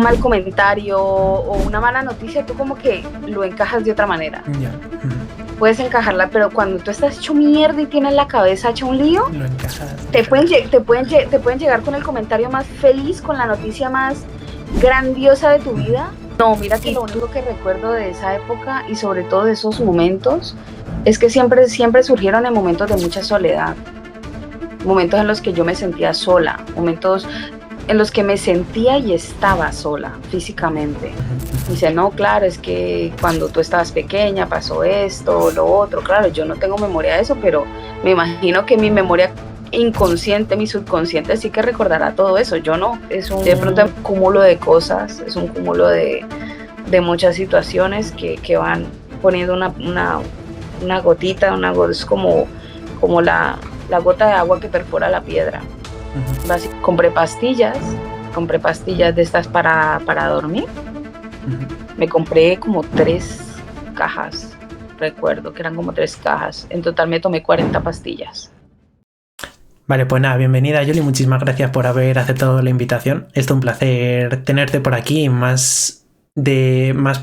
mal comentario o una mala noticia, tú como que lo encajas de otra manera. Ya. Puedes encajarla, pero cuando tú estás hecho mierda y tienes la cabeza hecha un lío, Lo encajas. te pueden llegar con el comentario más feliz, con la noticia más grandiosa de tu vida. No, mira que lo único que recuerdo de esa época y sobre todo de esos momentos es que siempre surgieron en momentos de mucha soledad, momentos en los que yo me sentía sola, momentos en los que me sentía y estaba sola físicamente. Dice, no, claro, es que cuando tú estabas pequeña pasó esto, lo otro. Claro, yo no tengo memoria de eso, pero me imagino que mi memoria inconsciente, mi subconsciente sí que recordará todo eso. Yo no. De pronto es un cúmulo de cosas, es un cúmulo de muchas situaciones que van poniendo una gotita, es como la gota de agua que perfora la piedra. Compré pastillas de estas para dormir. Me compré como 3 cajas, recuerdo que eran como 3 cajas. En total me tomé 40 pastillas. Vale, pues nada, bienvenida Yoli, muchísimas gracias por haber aceptado la invitación. Es un placer tenerte por aquí, más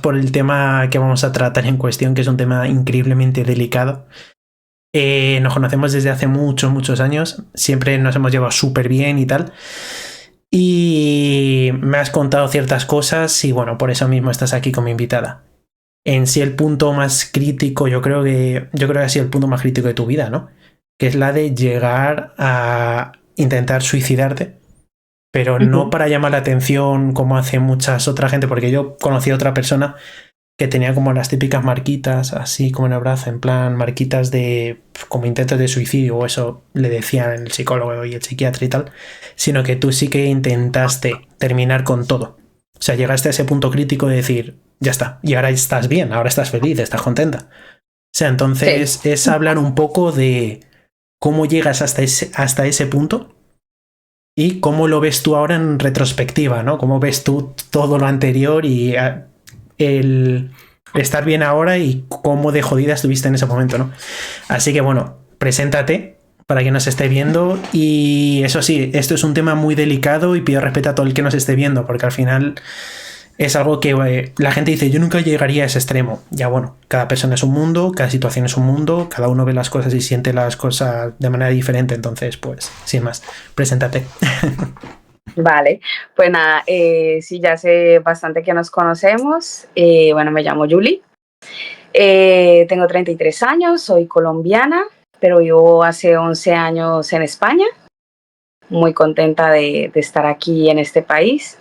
por el tema que vamos a tratar en cuestión, que es un tema increíblemente delicado. Nos conocemos desde hace muchos años, siempre nos hemos llevado súper bien y tal. Y me has contado ciertas cosas y bueno, por eso mismo estás aquí como invitada. En sí el punto más crítico, yo creo que ha sido el punto más crítico de tu vida, ¿no? Que es la de llegar a intentar suicidarte, pero no para llamar la atención como hace muchas otra gente, porque yo conocí a otra persona que tenía como las típicas marquitas, así como en el brazo, en plan marquitas de como intentos de suicidio, o eso le decían el psicólogo y el psiquiatra y tal, sino que tú sí que intentaste terminar con todo. O sea, llegaste a ese punto crítico de decir, ya está, y ahora estás bien, ahora estás feliz, estás contenta. O sea, entonces sí, es hablar un poco de cómo llegas hasta ese punto y cómo lo ves tú ahora en retrospectiva, ¿no? Cómo ves tú todo lo anterior y el estar bien ahora y cómo de jodida estuviste en ese momento, ¿no? Así que bueno, preséntate para quien nos esté viendo y eso sí, esto es un tema muy delicado y pido respeto a todo el que nos esté viendo porque al final es algo que la gente dice, yo nunca llegaría a ese extremo. Ya bueno, cada persona es un mundo, cada situación es un mundo, cada uno ve las cosas y siente las cosas de manera diferente, entonces pues, sin más, preséntate. Vale, pues nada, sí, ya sé bastante que nos conocemos. Bueno, me llamo Yuli, tengo 33 años, soy colombiana, pero vivo hace 11 años en España. Muy contenta de estar aquí en este país,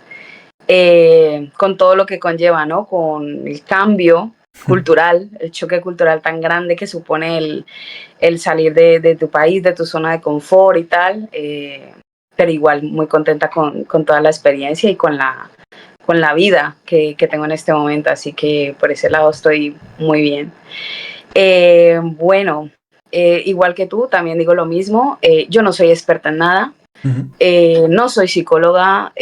con todo lo que conlleva, ¿no? Con el cambio cultural, el choque cultural tan grande que supone el salir de tu país, de tu zona de confort y tal. Pero igual muy contenta con toda la experiencia y con la vida que tengo en este momento, así que por ese lado estoy muy bien. Bueno, igual que tú, también digo lo mismo, yo no soy experta en nada, no soy psicóloga,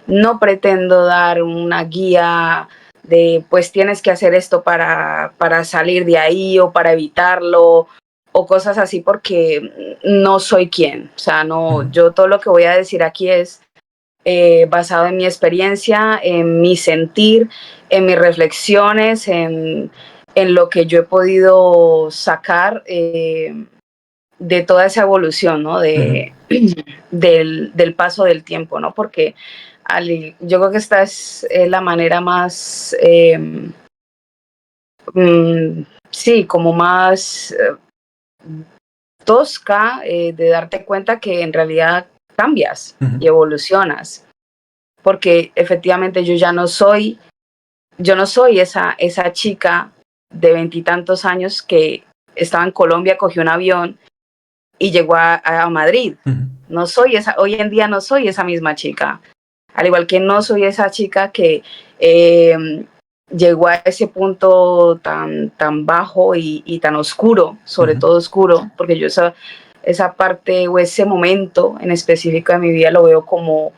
no pretendo dar una guía de pues tienes que hacer esto para salir de ahí o para evitarlo o cosas así porque no soy quien. O sea, no, yo todo lo que voy a decir aquí es basado en mi experiencia, en mi sentir, en mis reflexiones, en lo que yo he podido sacar de toda esa evolución, ¿no? Del paso del tiempo, ¿no? Porque yo creo que esta es la manera más, sí, como más tosca de darte cuenta que en realidad cambias y evolucionas. Porque efectivamente yo no soy esa chica de 20 y tantos años que estaba en Colombia, cogió un avión y llegó a Madrid. No soy esa, hoy en día no soy esa misma chica. Al igual que no soy esa chica que llegó a ese punto tan bajo y tan oscuro, sobre todo oscuro, porque yo esa parte o ese momento en específico de mi vida lo veo como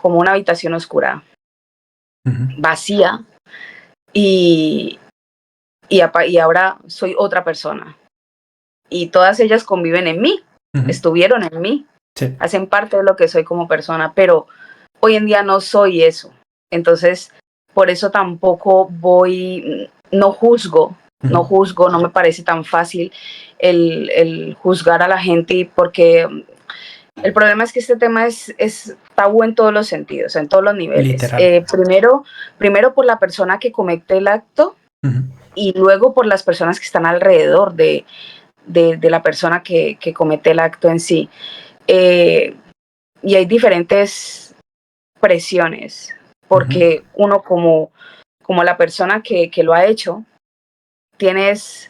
una habitación oscura, vacía, y ahora soy otra persona. Y todas ellas conviven en mí, estuvieron en mí, sí, hacen parte de lo que soy como persona, pero hoy en día no soy eso. Entonces, por eso tampoco no juzgo, no me parece tan fácil el juzgar a la gente, porque el problema es que este tema es tabú en todos los sentidos, en todos los niveles. Primero por la persona que comete el acto, y luego por las personas que están alrededor de la persona que comete el acto en sí. Y hay diferentes presiones, porque uno como la persona que lo ha hecho, tienes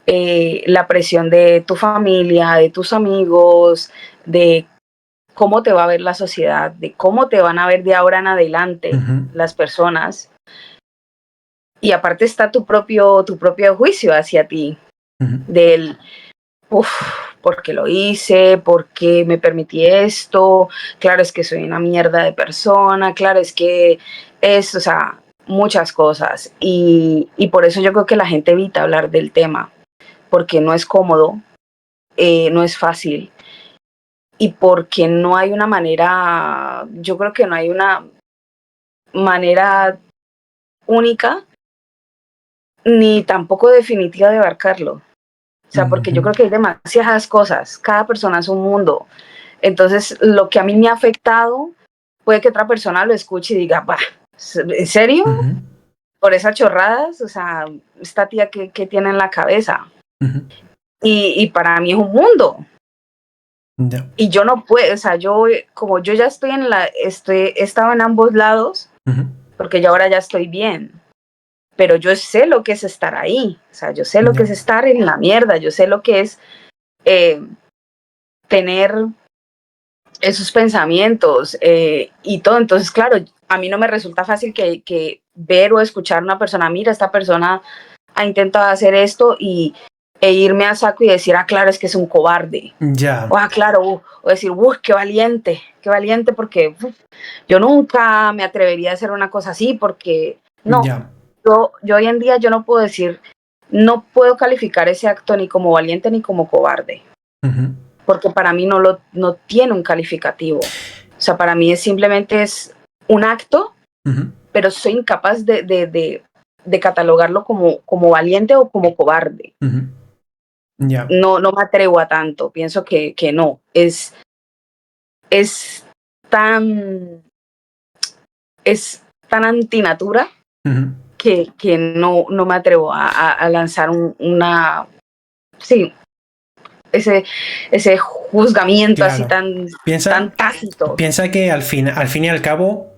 la presión de tu familia, de tus amigos, de cómo te va a ver la sociedad, de cómo te van a ver de ahora en adelante las personas. Y aparte está tu propio juicio hacia ti, del, ¿por qué lo hice? ¿Por qué me permití esto? Claro, es que soy una mierda de persona, claro, es que es, o sea, muchas cosas. Y por eso yo creo que la gente evita hablar del tema, porque no es cómodo, no es fácil, y porque no hay una manera, yo creo que no hay una manera única ni tampoco definitiva de abarcarlo. O sea, porque yo creo que hay demasiadas cosas, cada persona es un mundo. Entonces, lo que a mí me ha afectado, puede que otra persona lo escuche y diga, bah, ¿en serio? Por esas chorradas, o sea, esta tía que tiene en la cabeza. Y para mí es un mundo. Y yo no puedo, o sea, como yo ya estoy he estado en ambos lados, porque yo ahora ya estoy bien, pero yo sé lo que es estar ahí, o sea, yo sé lo que es estar en la mierda, yo sé lo que es tener esos pensamientos y todo. Entonces, claro, a mí no me resulta fácil que ver o escuchar a una persona, mira, esta persona ha intentado hacer esto, e irme a saco y decir, claro, es que es un cobarde. O claro, o decir, qué valiente, porque yo nunca me atrevería a hacer una cosa así, porque no, yo hoy en día yo no puedo decir, no puedo calificar ese acto ni como valiente ni como cobarde, porque para mí no tiene un calificativo. O sea, para mí simplemente es un acto, pero soy incapaz de catalogarlo como valiente o como cobarde. No me atrevo a tanto, pienso que no, es tan antinatura que no me atrevo a lanzar ese juzgamiento así tan tácito. Piensa que al fin y al cabo,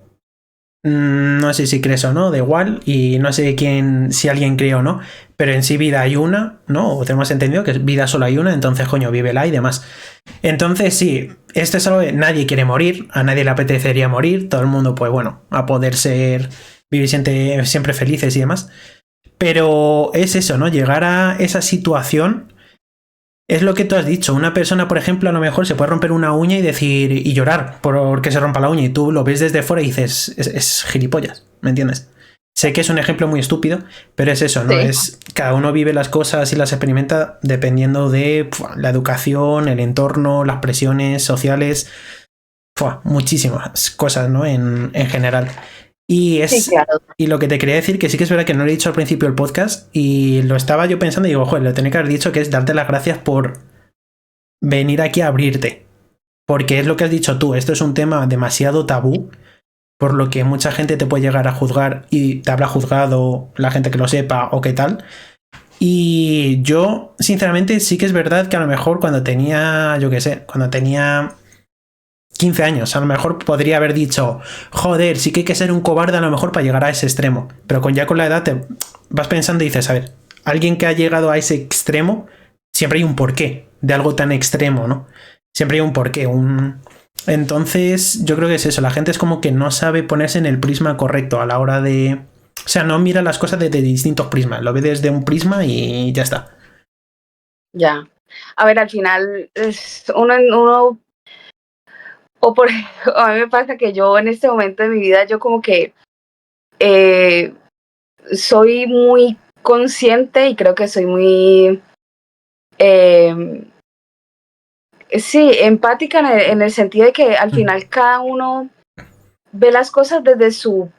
no sé si crees o no, da igual, y no sé si alguien cree o no, pero en sí vida hay una, ¿no? O tenemos entendido que vida solo hay una, entonces coño, vívela y demás. Entonces sí, esto es algo que nadie quiere morir, a nadie le apetecería morir, todo el mundo pues bueno, a poder vivir siempre felices y demás. Pero es eso, ¿no? Llegar a esa situación es lo que tú has dicho. Una persona, por ejemplo, a lo mejor se puede romper una uña y llorar porque se rompa la uña, y tú lo ves desde fuera y dices, es gilipollas, ¿me entiendes? Sé que es un ejemplo muy estúpido, pero es eso, ¿no? Sí. Cada uno vive las cosas y las experimenta dependiendo de la educación, el entorno, las presiones sociales, muchísimas cosas, ¿no? En general. Y claro. Y lo que te quería decir, que sí que es verdad que no lo he dicho al principio del podcast, y lo estaba yo pensando y digo, joder, lo tenía que haber dicho, que es darte las gracias por venir aquí a abrirte. Porque es lo que has dicho tú, esto es un tema demasiado tabú, por lo que mucha gente te puede llegar a juzgar y te habrá juzgado la gente que lo sepa o qué tal. Y yo, sinceramente, sí que es verdad que a lo mejor cuando tenía, yo qué sé, cuando tenía 15 años, a lo mejor podría haber dicho, joder, sí que hay que ser un cobarde a lo mejor para llegar a ese extremo. Pero con la edad te vas pensando y dices, a ver, alguien que ha llegado a ese extremo, siempre hay un porqué de algo tan extremo, ¿no? Siempre hay un porqué, Entonces, yo creo que es eso, la gente es como que no sabe ponerse en el prisma correcto a la hora de... O sea, no mira las cosas desde distintos prismas, lo ve desde un prisma y ya está. Ya. A ver, al final, uno a mí me pasa que yo en este momento de mi vida, yo como que soy muy consciente, y creo que soy muy, sí, empática en el sentido de que al final cada uno ve las cosas desde su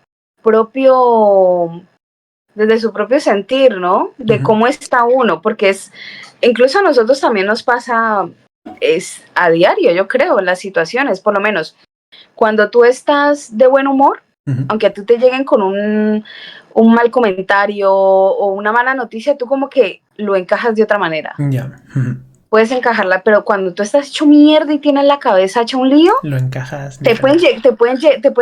desde su propio sentir, ¿no? De cómo está uno, porque incluso a nosotros también nos pasa a diario, yo creo, las situaciones, por lo menos, cuando tú estás de buen humor, aunque a ti te lleguen con un mal comentario o una mala noticia, tú como que lo encajas de otra manera. Puedes encajarla, pero cuando tú estás hecho mierda y tienes la cabeza hecha un lío, lo encajas. Te pueden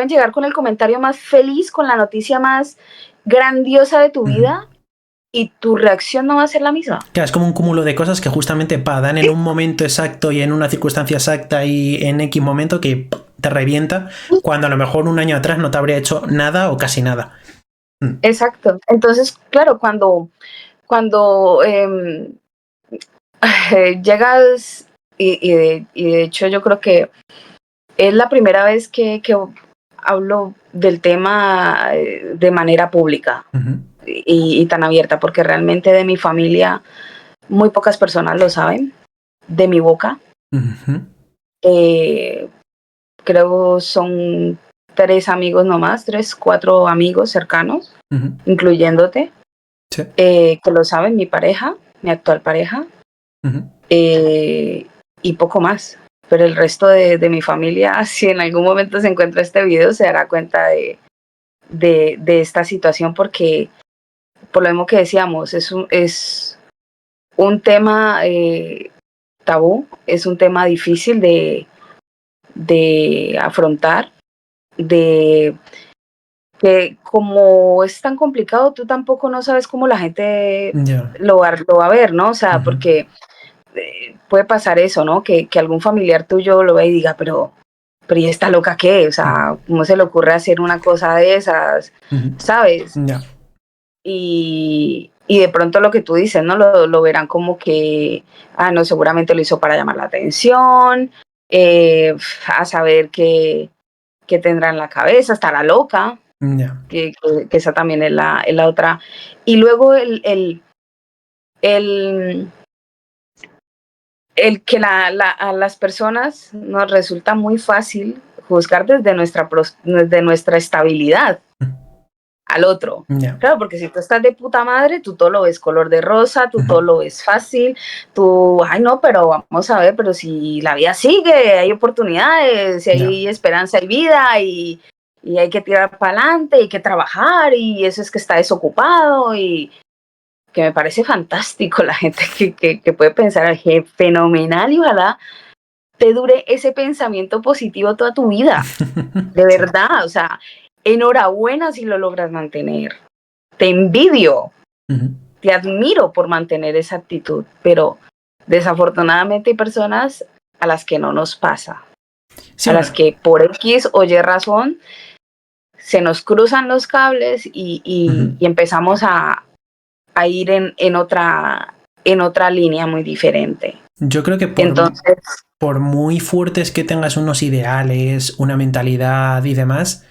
llegar con el comentario más feliz, con la noticia más grandiosa de tu vida, y tu reacción no va a ser la misma. Claro, es como un cúmulo de cosas que justamente dan en un momento exacto y en una circunstancia exacta y en X momento que te revienta, cuando a lo mejor un año atrás no te habría hecho nada o casi nada. Exacto. Entonces, claro, cuando llegas, y de hecho yo creo que es la primera vez que hablo del tema de manera pública y tan abierta, porque realmente de mi familia muy pocas personas lo saben, de mi boca. Creo son 3 amigos nomás, 3, 4 amigos cercanos, incluyéndote, sí. Que lo saben, mi pareja, mi actual pareja, y poco más. Pero el resto de mi familia, si en algún momento se encuentra este video, se dará cuenta de esta situación, porque por lo mismo que decíamos, es un tema tabú, es un tema difícil de afrontar, de que como es tan complicado, tú tampoco no sabes cómo la gente lo va a ver, ¿no? O sea, porque puede pasar eso, ¿no? Que algún familiar tuyo lo ve y diga, pero ¿y esta loca qué? O sea, ¿cómo se le ocurre hacer una cosa de esas? ¿Sabes? Y de pronto lo que tú dices, ¿no? Lo verán como que, no, seguramente lo hizo para llamar la atención, a saber qué tendrá en la cabeza, estará loca, que esa también es la otra. Y luego el que a las personas nos resulta muy fácil juzgar desde nuestra estabilidad al otro. Claro, porque si tú estás de puta madre, tú todo lo ves color de rosa, tú todo lo ves fácil, tú, ay no, pero vamos a ver, pero si la vida sigue, hay oportunidades, si hay esperanza y vida, y hay que tirar para adelante, hay que trabajar, y eso es que está desocupado, y que me parece fantástico la gente que puede pensar, fenomenal, y ojalá te dure ese pensamiento positivo toda tu vida, de verdad, o sea, enhorabuena si lo logras mantener. Te envidio, te admiro por mantener esa actitud, pero desafortunadamente hay personas a las que no nos pasa, a las que por X o Y razón se nos cruzan los cables y empezamos a ir en otra línea muy diferente. Yo creo que por muy fuertes que tengas unos ideales, una mentalidad y demás,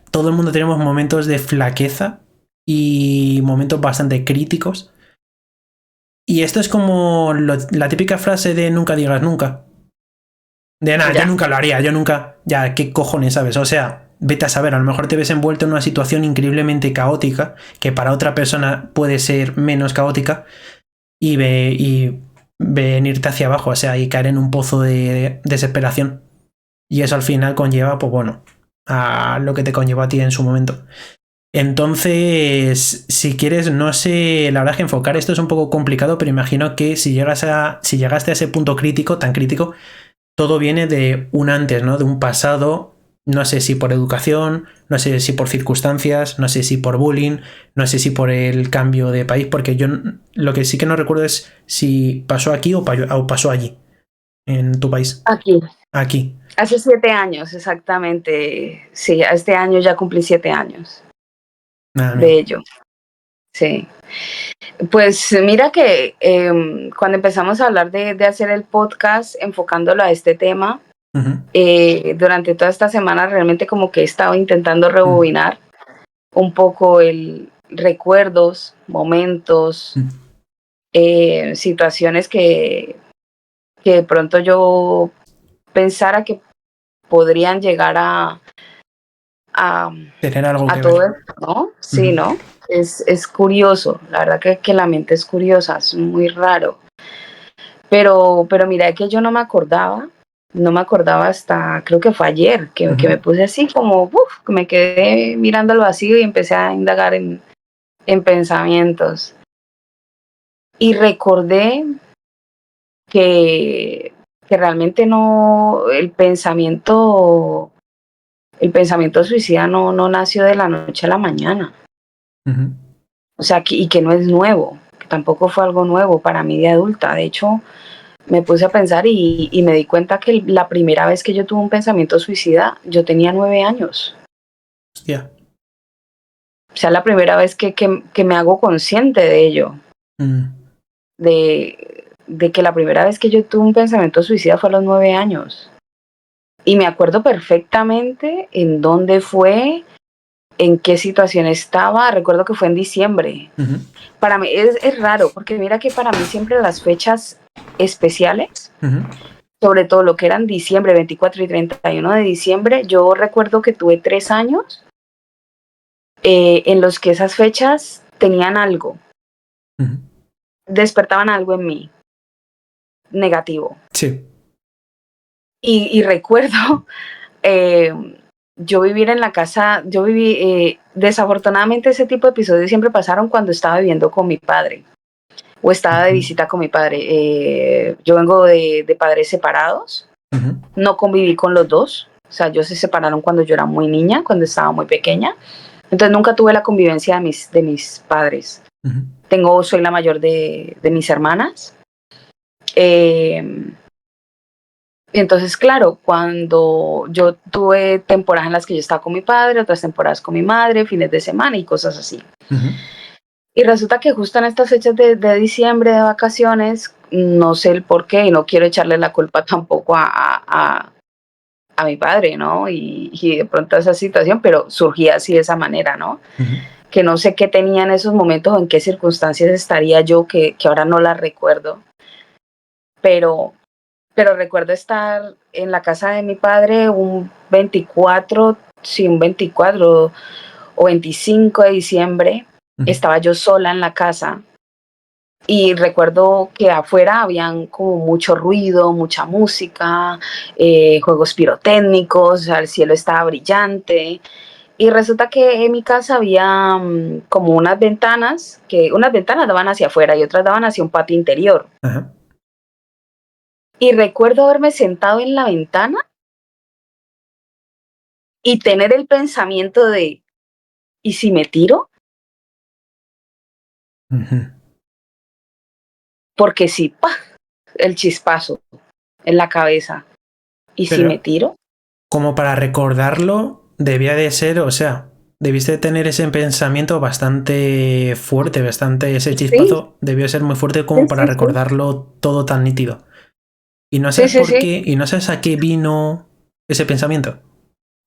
todo el mundo tenemos momentos de flaqueza y momentos bastante críticos. Y esto es como la típica frase de nunca digas nunca. De nada, yo nunca lo haría, yo nunca... Ya, ¿qué cojones, sabes? O sea, vete a saber, a lo mejor te ves envuelto en una situación increíblemente caótica, que para otra persona puede ser menos caótica, y venirte hacia abajo, o sea, y caer en un pozo de desesperación. Y eso al final conlleva, pues bueno, a lo que te conllevó a ti en su momento. Entonces, si quieres, no sé, la verdad es que enfocar esto es un poco complicado, pero imagino que si llegaste a ese punto crítico, tan crítico, todo viene de un antes, ¿no? De un pasado, no sé si por educación, no sé si por circunstancias, no sé si por bullying, no sé si por el cambio de país, porque yo lo que sí que no recuerdo es si pasó aquí o pasó allí, en tu país. Aquí. Hace 7 años, exactamente. Sí, este año ya cumplí 7 años de ello. Sí. Pues mira que cuando empezamos a hablar de hacer el podcast enfocándolo a este tema, durante toda esta semana realmente como que he estado intentando rebobinar un poco recuerdos, momentos, situaciones que de pronto yo pensara que podrían llegar a a, Tener algo a que todo ver. esto, ¿no? Sí, Ujú. ¿no? Es curioso, la verdad que la mente es curiosa, es muy raro. Pero mira que yo no me acordaba hasta, creo que fue ayer, que me Ujú. puse así como, que me quedé mirando al vacío y empecé a indagar en pensamientos. Y recordé que, que realmente no, el pensamiento suicida no nació de la noche a la mañana. Ujú. O sea, y que no es nuevo, que tampoco fue algo nuevo para mí de adulta. De hecho, me puse a pensar y me di cuenta que la primera vez que yo tuve un pensamiento suicida, yo tenía 9 años. Hostia. O sea, la primera vez que me hago consciente de ello, Mm. de que la primera vez que yo tuve un pensamiento suicida fue a los 9 años. Y me acuerdo perfectamente en dónde fue, en qué situación estaba. Recuerdo que fue en diciembre. Ujú. Para mí es raro, porque mira que para mí siempre las fechas especiales, Ujú. sobre todo lo que eran diciembre, 24 y 31 de diciembre, yo recuerdo que tuve 3 años en los que esas fechas tenían algo, Ujú. despertaban algo en mí negativo. Sí. Y recuerdo eh, yo vivir en la casa, desafortunadamente ese tipo de episodios siempre pasaron cuando estaba viviendo con mi padre o estaba de Ujú. visita con mi padre. Yo vengo de padres separados, Ujú. no conviví con los dos, o sea, ellos se separaron cuando yo era muy niña, cuando estaba muy pequeña, entonces nunca tuve la convivencia de mis padres. Ujú. Soy la mayor de mis hermanas. Eh, entonces, claro, cuando yo tuve temporadas en las que yo estaba con mi padre, otras temporadas con mi madre, fines de semana y cosas así. Ujú. Y resulta que justo en estas fechas de diciembre, de vacaciones, no sé el por qué y no quiero echarle la culpa tampoco a mi padre, ¿no? Y de pronto esa situación, pero surgía así de esa manera, ¿no? Ujú. Que no sé qué tenía en esos momentos o en qué circunstancias estaría yo, que ahora no las recuerdo, pero, pero recuerdo estar en la casa de mi padre un 24, sí, un 24 o 25 de diciembre, Ujú. estaba yo sola en la casa. Y recuerdo que afuera habían como mucho ruido, mucha música, juegos pirotécnicos, o sea, el cielo estaba brillante. Y resulta que en mi casa había como unas ventanas daban hacia afuera y otras daban hacia un patio interior. Ajá. Y recuerdo haberme sentado en la ventana y tener el pensamiento de, ¿y si me tiro? Ujú. Porque sí, ¡pah! El chispazo en la cabeza. ¿Y si me Pero tiro? como para recordarlo, debía de ser, o sea, debiste tener ese pensamiento bastante fuerte, bastante, ese Sí, chispazo debió ser muy fuerte sí, como para sí, sí. recordarlo todo tan nítido. Y no Sí, sabes sí, por sí. qué, y no sabes a qué vino ese pensamiento.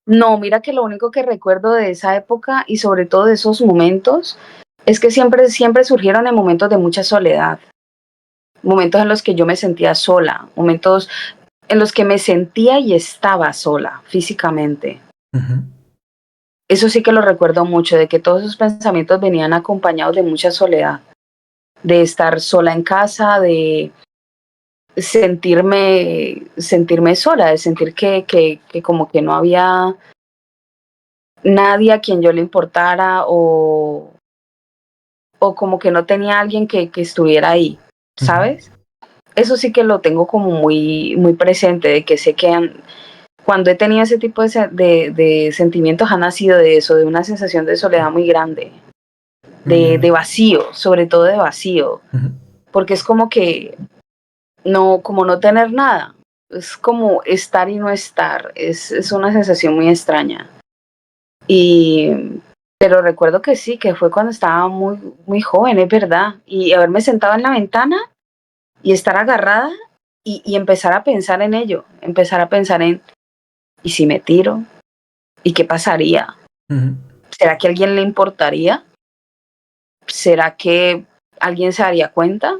No, mira que lo único que recuerdo de esa época y sobre todo de esos momentos es que siempre surgieron en momentos de mucha soledad, momentos en los que yo me sentía sola, momentos en los que me sentía y estaba sola físicamente. Ujú. Eso sí que lo recuerdo mucho, de que todos esos pensamientos venían acompañados de mucha soledad, de estar sola en casa, de sentirme sola, de sentir que como que no había nadie a quien yo le importara o como que no tenía alguien que estuviera ahí, Ujú. ¿sabes? Eso sí que lo tengo como muy presente, de que sé que cuando he tenido ese tipo de sentimientos ha nacido de eso, de una sensación de soledad muy grande, de Mm. vacío, sobre todo de vacío, Ujú. porque es como que no, como no tener nada, es como estar y no estar, es una sensación muy extraña. Y, pero recuerdo que sí, que fue cuando estaba muy joven, es verdad. Y haberme sentado en la ventana y estar agarrada y empezar a pensar en ello, empezar a pensar en, ¿y si me tiro? ¿Y qué pasaría? Ujú. ¿Será que a alguien le importaría? ¿Será que alguien se daría cuenta?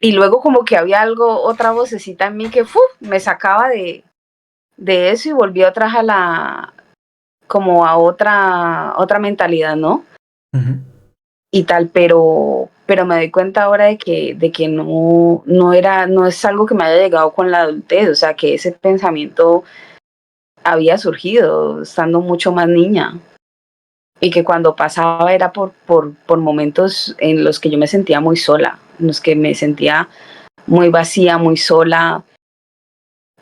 Y luego como que había algo, otra vocecita en mí que me sacaba de eso y volví otra vez a como a otra mentalidad, ¿no? Ujú. Y tal, pero me doy cuenta ahora de que no es algo que me haya llegado con la adultez, o sea, que ese pensamiento había surgido estando mucho más niña y que cuando pasaba era por momentos en los que yo me sentía muy sola, en los que me sentía muy vacía, muy sola,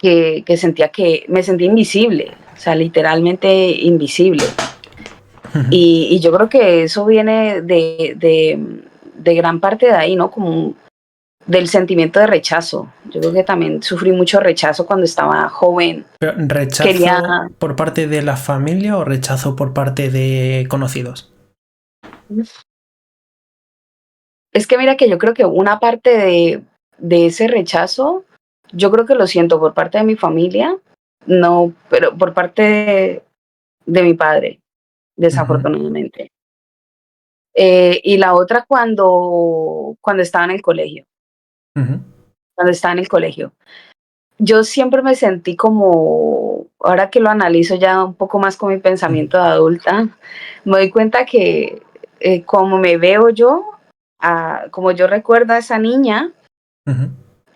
que sentía que me sentía invisible, o sea, literalmente invisible. Y yo creo que eso viene de gran parte de ahí, ¿no? Como del sentimiento de rechazo. Yo creo que también sufrí mucho rechazo cuando estaba joven. Pero, Quería, ¿rechazo por parte de la familia o rechazo por parte de conocidos? es que mira que yo creo que una parte de ese rechazo, yo creo que lo siento por parte de mi familia, no, pero por parte de mi padre, Ujú, desafortunadamente. Y la otra cuando estaba en el colegio, ujú, cuando estaba en el colegio. Yo siempre me sentí como, ahora que lo analizo ya un poco más con mi pensamiento de adulta, me doy cuenta que como me veo yo, como yo recuerdo a esa niña, ujú.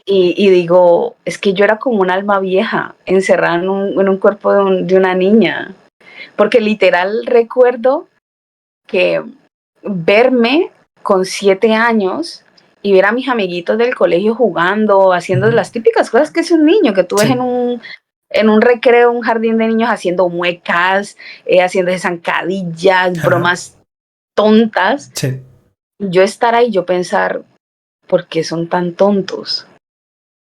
y digo, es que yo era como un alma vieja, encerrada en un cuerpo de una niña, porque literal recuerdo que verme con 7 años y ver a mis amiguitos del colegio jugando, haciendo Ujú. las típicas cosas que es un niño, que tú ves Sí, en un recreo, un jardín de niños haciendo muecas, haciendo zancadillas, ajá, bromas tontas. sí, Yo estar ahí, yo pensar, ¿por qué son tan tontos?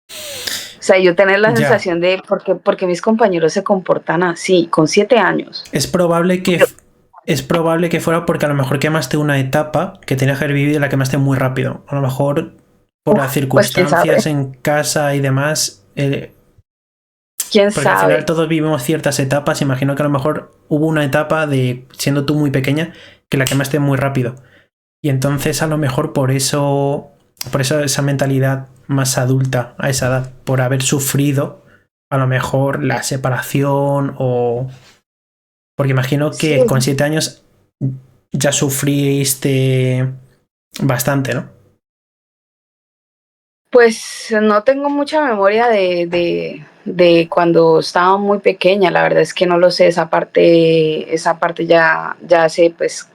O sea, yo tener la ya. sensación de, ¿por qué mis compañeros se comportan así, con 7 años? Es probable que Yo, es probable que fuera porque a lo mejor quemaste una etapa que tenías que haber vivido y la quemaste muy rápido. A lo mejor por las pues quién circunstancias sabe, en casa y demás. quién Porque al final sabe. todos vivimos ciertas etapas. Imagino que a lo mejor hubo una etapa de siendo tú muy pequeña que la quemaste muy rápido. Y entonces a lo mejor por eso esa mentalidad más adulta a esa edad, por haber sufrido a lo mejor la separación o... Porque imagino Sí, que con 7 años ya sufriste bastante, ¿no? pues no tengo mucha memoria de cuando estaba muy pequeña, la verdad es que no lo sé, esa parte ya sé, pues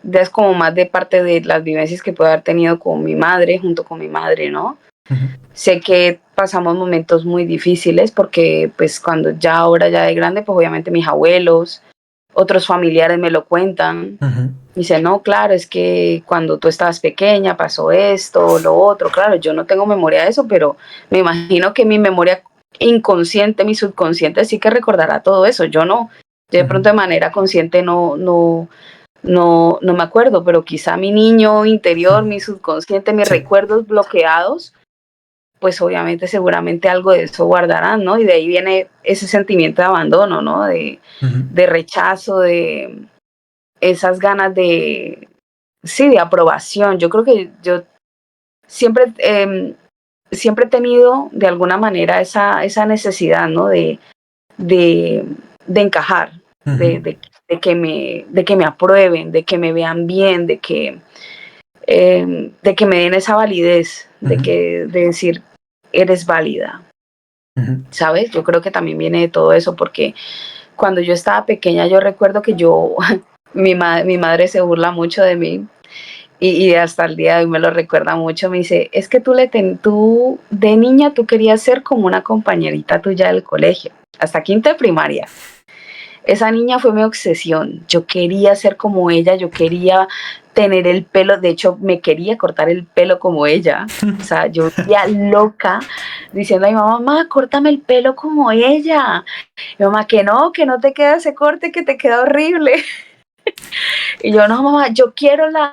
ya es como más de parte de las vivencias que puedo haber tenido con mi madre, junto con mi madre, ¿no? Ujú, Sé que pasamos momentos muy difíciles porque pues cuando ya ahora ya de grande, pues obviamente mis abuelos, otros familiares me lo cuentan. ujú, Dice, no, claro, es que cuando tú estabas pequeña pasó esto, lo otro. Claro, yo no tengo memoria de eso, pero me imagino que mi memoria inconsciente, mi subconsciente sí que recordará todo eso. Yo no, yo de ujú. pronto de manera consciente no me acuerdo, pero quizá mi niño interior, mi subconsciente, mis Sí. recuerdos bloqueados, pues obviamente seguramente algo de eso guardarán, ¿no? Y de ahí viene ese sentimiento de abandono, ¿no? Ujú, De rechazo, de esas ganas sí, de aprobación. Yo creo que yo siempre, siempre he tenido de alguna manera esa necesidad, ¿no? De, de encajar, ujú, de que me aprueben, de que me vean bien, de que me den esa validez, ujú, de decir, eres válida, ujú, ¿sabes? Yo creo que también viene de todo eso, porque cuando yo estaba pequeña, yo recuerdo que mi madre se burla mucho de mí. Y hasta el día de hoy me lo recuerda mucho, me dice, es que tú de niña tú querías ser como una compañerita tuya del colegio, hasta quinto de primaria. Esa niña fue mi obsesión, yo quería ser como ella, yo quería tener el pelo, de hecho me quería cortar el pelo como ella, o sea, yo ya loca diciendo a mi mamá, mamá, córtame el pelo como ella. Mi mamá, que no te queda ese corte, que te queda horrible. Y yo, no, mamá, yo quiero la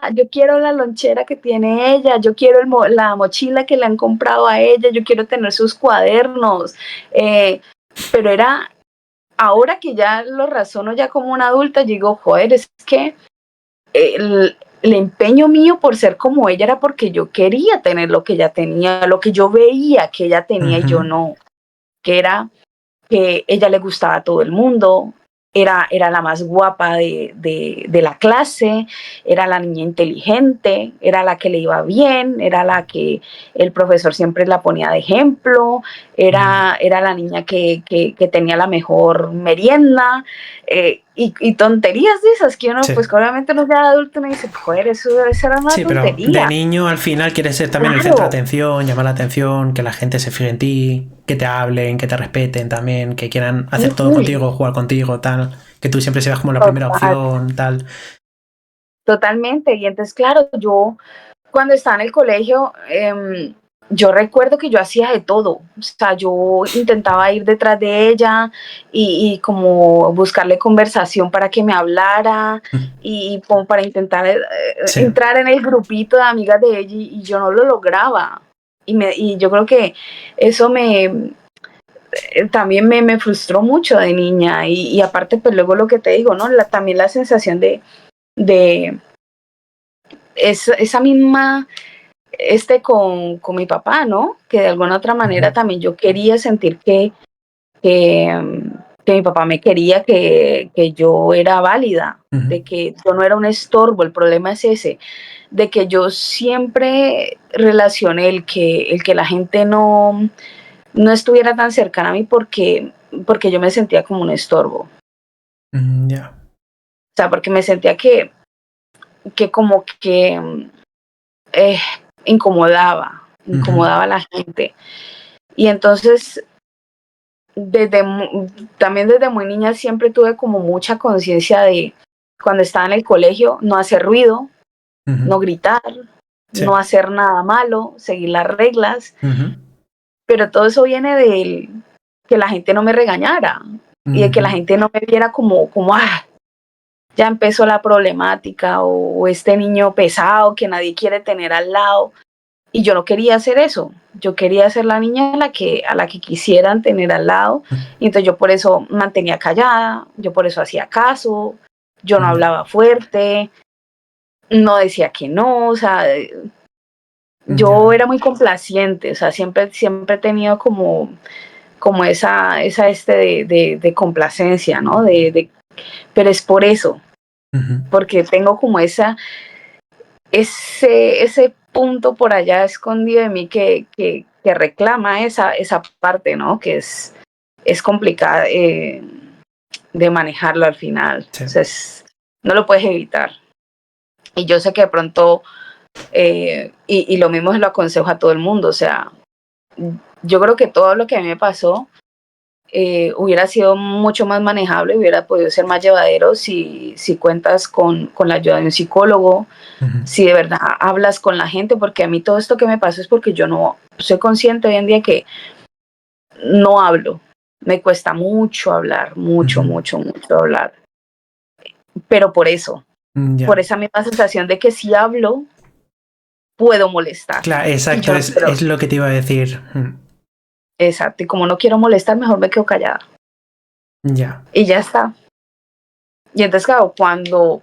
lonchera que tiene ella, yo quiero la mochila que le han comprado a ella, yo quiero tener sus cuadernos. Eh, pero ahora que ya lo razono ya como una adulta, digo, joder, es que el empeño mío por ser como ella era porque yo quería tener lo que ella tenía, lo que yo veía que ella tenía y yo ujú. no. que era que ella le gustaba a todo el mundo, era la más guapa de la clase, era la niña inteligente, era la que le iba bien, era la que el profesor siempre la ponía de ejemplo, era la niña que tenía la mejor merienda, y tonterías de esas que uno, Sí. pues obviamente uno ya de adulto uno dice, joder, eso debe ser una Sí, pero tontería. de niño al final quieres ser también el Claro. centro de atención, llamar la atención, que la gente se fije en ti, que te hablen, que te respeten también, que quieran hacer todo Uy, contigo, jugar contigo, tal, que tú siempre seas como la primera total, opción, tal. totalmente. Y entonces, claro, yo cuando estaba en el colegio, yo recuerdo que yo hacía de todo. O sea, yo intentaba ir detrás de ella y como buscarle conversación para que me hablara y como para intentar Sí. entrar en el grupito de amigas de ella y yo no lo lograba. Y yo creo que eso también me frustró mucho de niña. Y aparte, pues luego lo que te digo, ¿no? También la sensación de esa misma con mi papá, ¿no? Que de alguna otra manera también yo quería sentir que mi papá me quería, que yo era válida, de que yo no era un estorbo. El problema es ese, de que yo siempre relacioné el que la gente no estuviera tan cercana a mí porque yo me sentía como un estorbo. Ya. O sea, porque me sentía que como que eh, incomodaba a la gente. Y entonces, también desde muy niña siempre tuve como mucha conciencia de cuando estaba en el colegio, no hacer ruido, no gritar, Sí. no hacer nada malo, seguir las reglas, pero todo eso viene de que la gente no me regañara y de que la gente no me viera como ya empezó la problemática o este niño pesado que nadie quiere tener al lado. Y yo no quería hacer eso. Yo quería ser la niña a la que quisieran tener al lado. Y entonces yo por eso mantenía callada, yo por eso hacía caso, yo no hablaba fuerte, no decía que no, o sea, yo era muy complaciente, o sea, siempre he tenido como esa de complacencia, ¿no? Pero es por eso, porque tengo como ese punto por allá escondido de mí que reclama esa parte, ¿no? Que es complicada de manejarlo al final. Sí. O sea, no lo puedes evitar. Y yo sé que de pronto, y lo mismo se lo aconsejo a todo el mundo, o sea, yo creo que todo lo que a mí me pasó hubiera sido mucho más manejable, hubiera podido ser más llevadero si cuentas con la ayuda de un psicólogo, si de verdad hablas con la gente, porque a mí todo esto que me pasó es porque yo no soy consciente hoy en día que no hablo, me cuesta mucho hablar, mucho hablar, pero por eso, por esa misma sensación de que si hablo, puedo molestar. Claro, exacto, es lo que te iba a decir. Exacto, y como no quiero molestar, mejor me quedo callada. Ya. Y ya está. Y entonces, claro, cuando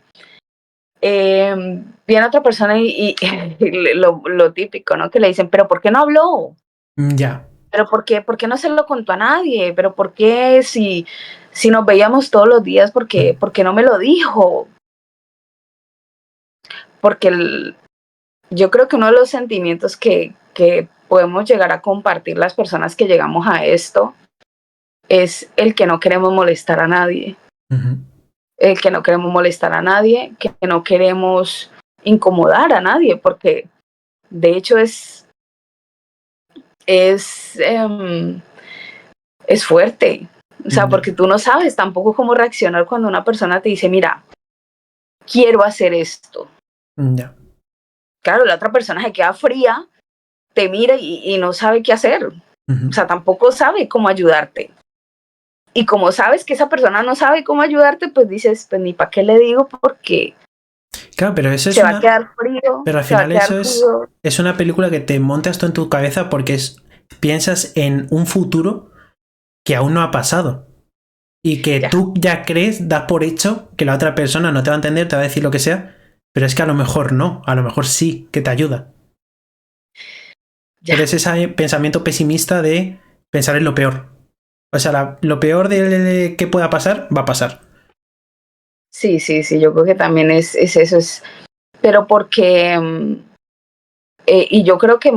viene otra persona y lo típico, ¿no? Que le dicen, pero ¿por qué no habló? Ya. ¿Pero por qué no se lo contó a nadie? ¿Pero por qué si nos veíamos todos los días, por qué no me lo dijo? Porque yo creo que uno de los sentimientos que podemos llegar a compartir las personas que llegamos a esto es el que no queremos molestar a nadie. El que no queremos molestar a nadie, que no queremos incomodar a nadie, porque de hecho es fuerte. O sea, porque tú no sabes tampoco cómo reaccionar cuando una persona te dice, mira, quiero hacer esto. Ya. Claro, la otra persona se queda fría, te mira y no sabe qué hacer. O sea, tampoco sabe cómo ayudarte. Y como sabes que esa persona no sabe cómo ayudarte, pues dices, pues ni para qué le digo, porque claro, pero eso se va a quedar frío. Pero al final eso es una película que te montas tú en tu cabeza porque piensas en un futuro que aún no ha pasado. Y que tú ya crees, das por hecho que la otra persona no te va a entender, te va a decir lo que sea, pero es que a lo mejor no, a lo mejor sí, que te ayuda. Pero es ese pensamiento pesimista de pensar en lo peor. O sea, lo peor de que pueda pasar, va a pasar. Sí, yo creo que también es eso, pero porque, y yo creo que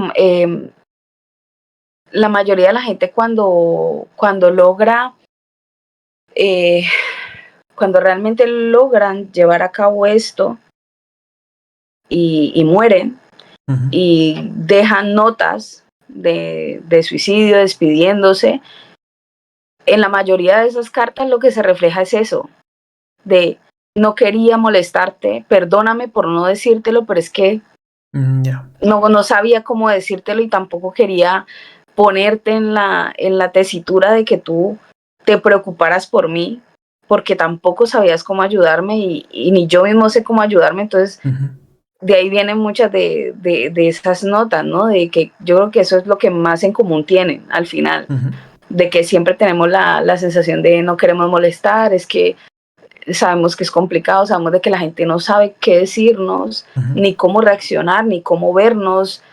la mayoría de la gente cuando logra, eh, cuando realmente logran llevar a cabo esto y mueren Uh-huh. y dejan notas de suicidio despidiéndose, en la mayoría de esas cartas lo que se refleja es eso, de no quería molestarte, perdóname por no decírtelo, pero es que Yeah. no sabía cómo decírtelo y tampoco quería ponerte en la tesitura de que tú te preocuparas por mí, porque tampoco sabías cómo ayudarme y ni yo mismo sé cómo ayudarme, entonces Uh-huh. de ahí vienen muchas de esas notas, ¿no? De que yo creo que eso es lo que más en común tienen al final, Uh-huh. de que siempre tenemos la sensación de no queremos molestar, es que sabemos que es complicado, sabemos de que la gente no sabe qué decirnos, Uh-huh. ni cómo reaccionar, ni cómo vernos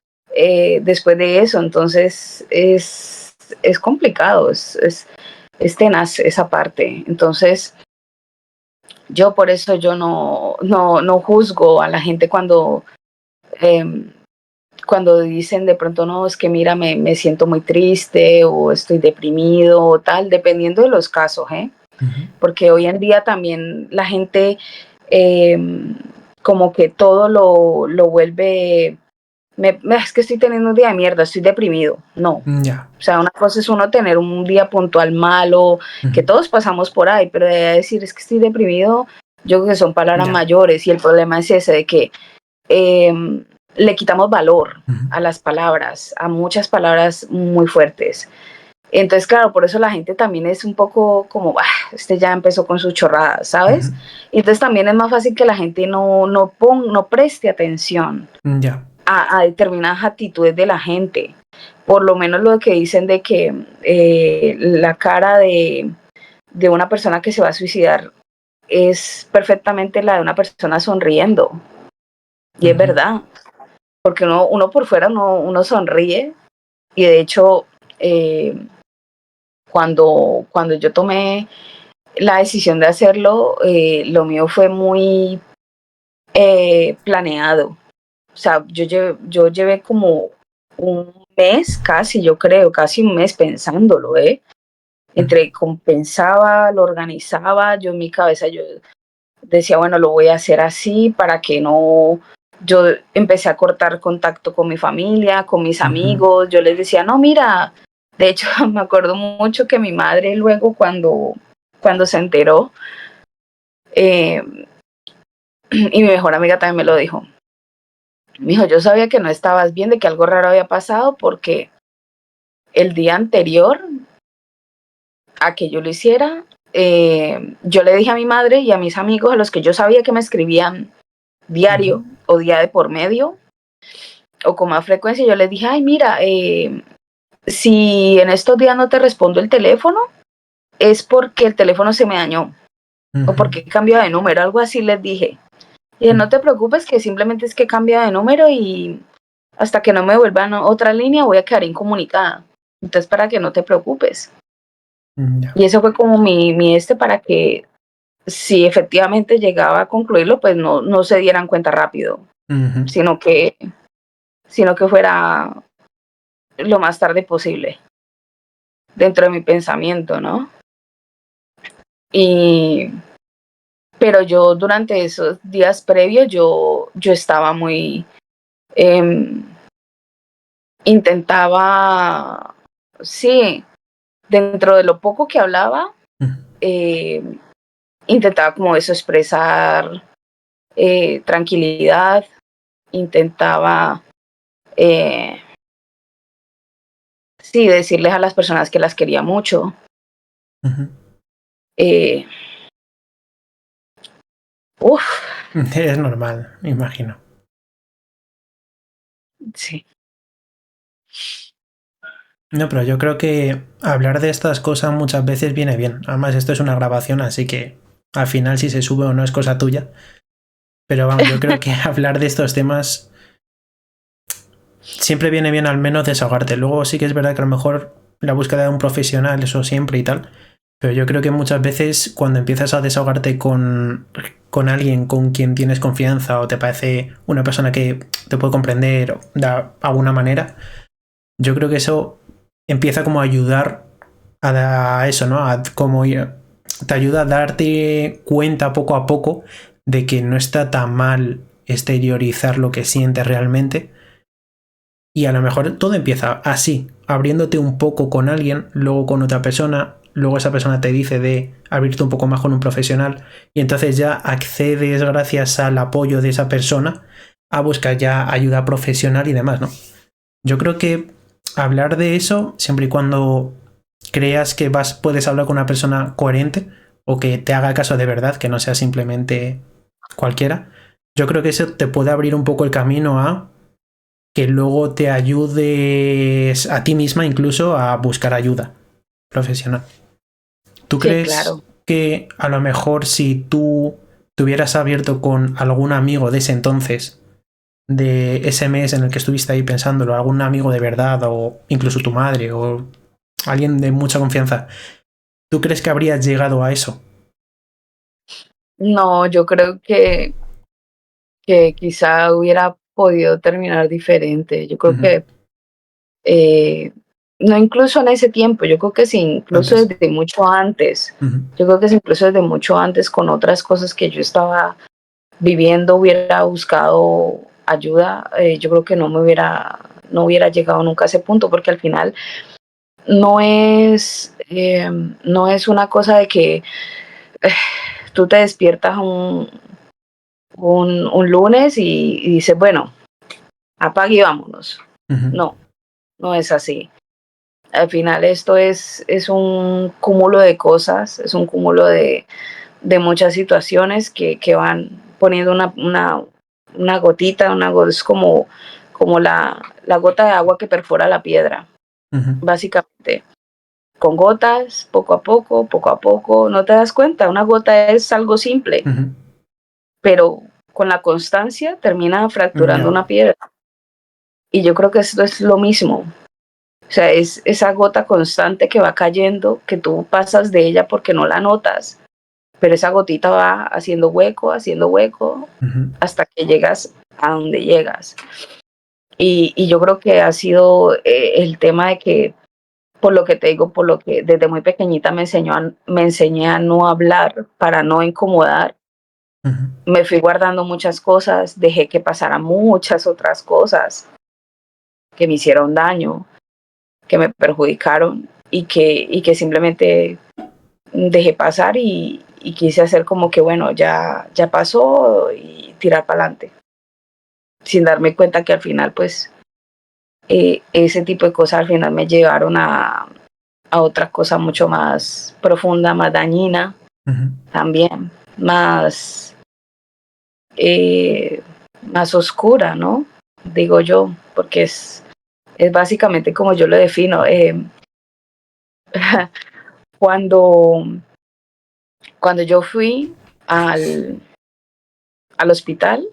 después de eso. Entonces es complicado, es tenaz esa parte. Entonces yo por eso yo no juzgo a la gente eh, cuando dicen de pronto no, es que mira, me siento muy triste o estoy deprimido o tal, dependiendo de los casos, ¿eh? Uh-huh. Porque hoy en día también la gente eh, como que todo lo vuelve, es que estoy teniendo un día de mierda, estoy deprimido. No. Yeah. O sea, una cosa es uno tener un día puntual malo, que Uh-huh. todos pasamos por ahí, pero de decir es que estoy deprimido, yo creo que son palabras Yeah. mayores y el problema es ese de que le quitamos valor Uh-huh. a las palabras, a muchas palabras muy fuertes. Entonces, claro, por eso la gente también es un poco como, este ya empezó con su chorrada, ¿sabes? Uh-huh. Y entonces también es más fácil que la gente no preste atención Yeah. a determinadas actitudes de la gente. Por lo menos lo que dicen de que la cara de una persona que se va a suicidar es perfectamente la de una persona sonriendo. Y es Uh-huh. verdad, porque uno por fuera uno sonríe y de hecho cuando yo tomé la decisión de hacerlo, lo mío fue muy planeado. O sea, yo llevé como un mes, casi, yo creo, casi un mes pensándolo, ¿eh? Uh-huh. Entre compensaba, lo organizaba, yo en mi cabeza yo decía, bueno, lo voy a hacer así para que no. Yo empecé a cortar contacto con mi familia, con mis Uh-huh. amigos, yo les decía, no, mira, de hecho me acuerdo mucho que mi madre luego cuando se enteró, eh, y mi mejor amiga también me lo dijo, me dijo, yo sabía que no estabas bien, de que algo raro había pasado porque el día anterior a que yo lo hiciera, yo le dije a mi madre y a mis amigos, a los que yo sabía que me escribían Uh-huh. diario o día de por medio o con más frecuencia, yo les dije, ay, mira, si en estos días no te respondo el teléfono, es porque el teléfono se me dañó o Uh-huh. porque he cambiado de número, algo así les dije. Y no te preocupes, que simplemente es que he cambiado de número y hasta que no me vuelvan otra línea voy a quedar incomunicada. Entonces, para que no te preocupes. Yeah. Y eso fue como para que si efectivamente llegaba a concluirlo, pues no se dieran cuenta rápido, Uh-huh. sino que, sino que fuera lo más tarde posible dentro de mi pensamiento, ¿no? Y, pero yo durante esos días previos, yo estaba muy, eh, intentaba, sí, dentro de lo poco que hablaba, Uh-huh. eh, intentaba como eso expresar tranquilidad, intentaba, eh, sí, decirles a las personas que las quería mucho. Uh-huh. Eh, uf, Es normal, me imagino. sí. No, pero yo creo que hablar de estas cosas muchas veces viene bien. Además, esto es una grabación, así que al final si se sube o no es cosa tuya. Pero vamos, yo creo que hablar de estos temas siempre viene bien al menos desahogarte. Luego sí que es verdad que a lo mejor la búsqueda de un profesional, eso siempre y tal. Pero yo creo que muchas veces cuando empiezas a desahogarte con alguien con quien tienes confianza o te parece una persona que te puede comprender de alguna manera, yo creo que eso empieza como a ayudar a eso, ¿no? Te ayuda a darte cuenta poco a poco de que no está tan mal exteriorizar lo que sientes realmente. Y a lo mejor todo empieza así, abriéndote un poco con alguien, luego con otra persona, luego esa persona te dice de abrirte un poco más con un profesional y entonces ya accedes gracias al apoyo de esa persona a buscar ya ayuda profesional y demás, ¿no? Yo creo que hablar de eso, siempre y cuando creas que puedes hablar con una persona coherente o que te haga caso de verdad, que no sea simplemente cualquiera, yo creo que eso te puede abrir un poco el camino a que luego te ayudes a ti misma incluso a buscar ayuda profesional. ¿Tú Sí, crees claro. que a lo mejor si tú te hubieras abierto con algún amigo de ese entonces, de ese mes en el que estuviste ahí pensándolo, algún amigo de verdad o incluso tu madre o alguien de mucha confianza, ¿tú crees que habrías llegado a eso? No, yo creo que quizá hubiera podido terminar diferente. Yo creo Ujú. que eh, no incluso en ese tiempo, yo creo que sí, incluso Antes. desde mucho antes. Ujú. Yo creo que sí, incluso desde mucho antes con otras cosas que yo estaba viviendo hubiera buscado ayuda, yo creo que no hubiera llegado nunca a ese punto, porque al final no es una cosa de que eh, tú te despiertas un lunes y dices, bueno, apague y vámonos. Ujú. No, no es así. Al final esto es un cúmulo de cosas, es un cúmulo de muchas situaciones que van poniendo una gotita, es como la gota de agua que perfora la piedra, Ujú. básicamente. Con gotas, poco a poco, no te das cuenta, una gota es algo simple, Ujú. pero con la constancia termina fracturando Ya. una piedra. Y yo creo que esto es lo mismo. O sea, es esa gota constante que va cayendo, que tú pasas de ella porque no la notas, pero esa gotita va haciendo hueco, Ujú. hasta que llegas a donde llegas. Y yo creo que ha sido el tema de que, por lo que te digo, por lo que desde muy pequeñita me enseñé a no hablar para no incomodar. Ujú. Me fui guardando muchas cosas, dejé que pasaran muchas otras cosas que me hicieron daño, que me perjudicaron y que simplemente dejé pasar y quise hacer como que, bueno, ya pasó y tirar para adelante, sin darme cuenta que al final, pues, ese tipo de cosas al final me llevaron a otra cosa mucho más profunda, más dañina Ujú. también, eh, más oscura, ¿no? Digo yo, porque es básicamente como yo lo defino. Cuando, cuando yo fui al, al hospital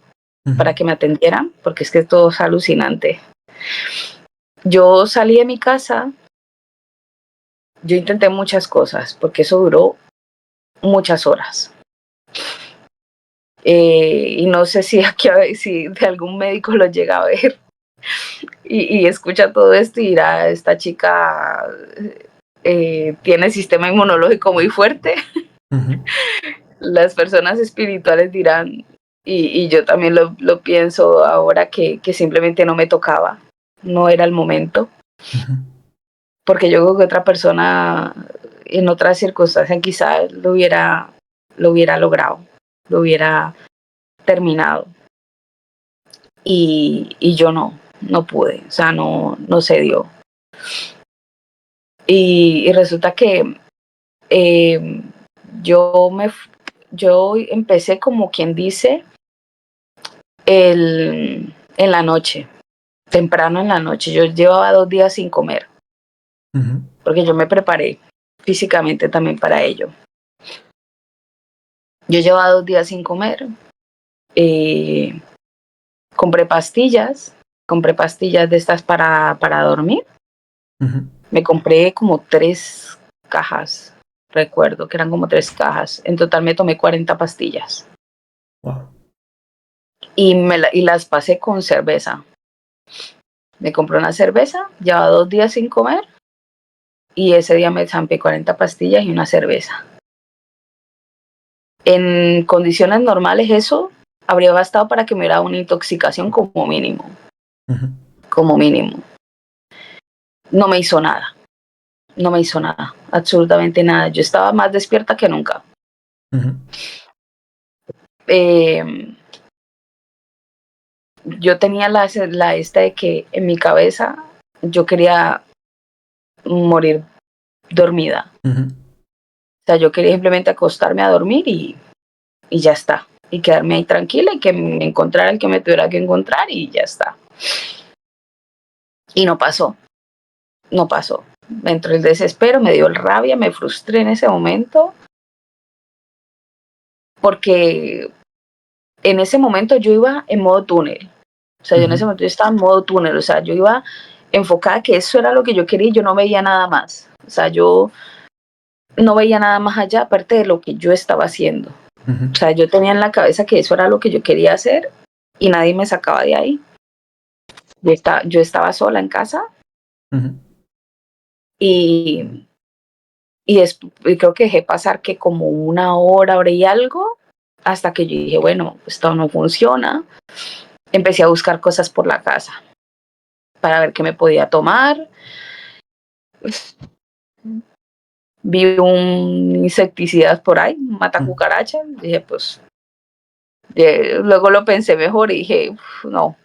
Ujú. para que me atendieran, porque es que todo es alucinante. Yo salí de mi casa, yo intenté muchas cosas, porque eso duró muchas horas. Y no sé si aquí si de algún médico lo llega a ver y escucha todo esto y dirá, esta chica tiene sistema inmunológico muy fuerte. Ujú. Las personas espirituales dirán, y yo también lo pienso ahora, que simplemente no me tocaba, no era el momento, Ujú. porque yo creo que otra persona en otras circunstancias quizás lo hubiera logrado, lo hubiera terminado, y yo no pude, o sea, no se dio. Y resulta que eh, yo, me, yo empecé como quien dice en la noche, temprano en la noche. Yo llevaba 2 días sin comer, Ujú. porque yo me preparé físicamente también para ello. Yo llevaba 2 días sin comer, eh, compré pastillas, compré pastillas de estas para dormir, Ujú. Me compré como 3 cajas, recuerdo que eran como 3 cajas. En total me tomé 40 pastillas. Wow. Y las pasé con cerveza. Me compré una cerveza, llevaba 2 días sin comer y ese día me zampé 40 pastillas y una cerveza. En condiciones normales eso habría bastado para que me hubiera una intoxicación como mínimo. Uh-huh. Como mínimo. No me hizo nada. No me hizo nada. Absolutamente nada. Yo estaba más despierta que nunca. Uh-huh. Yo tenía la esta de que en mi cabeza yo quería morir dormida. Uh-huh. O sea, yo quería simplemente acostarme a dormir y ya está. Y quedarme ahí tranquila y que me encontrara el que me tuviera que encontrar y ya está. Y no pasó. No pasó. Me entró el desespero, me dio rabia, me frustré en ese momento. Porque en ese momento yo iba en modo túnel. O sea, yo en ese momento yo estaba en modo túnel. O sea, yo iba enfocada que eso era lo que yo quería y yo no veía nada más. O sea, yo no veía nada más allá aparte de lo que yo estaba haciendo. Uh-huh. O sea, yo tenía en la cabeza que eso era lo que yo quería hacer y nadie me sacaba de ahí. Yo estaba sola en casa. Uh-huh. Y, y creo que dejé pasar que como una hora y algo, hasta que yo dije, bueno, esto no funciona. Empecé a buscar cosas por la casa para ver qué me podía tomar. Vi un insecticida por ahí, un mata cucarachas. Dije, pues, luego lo pensé mejor y dije, no,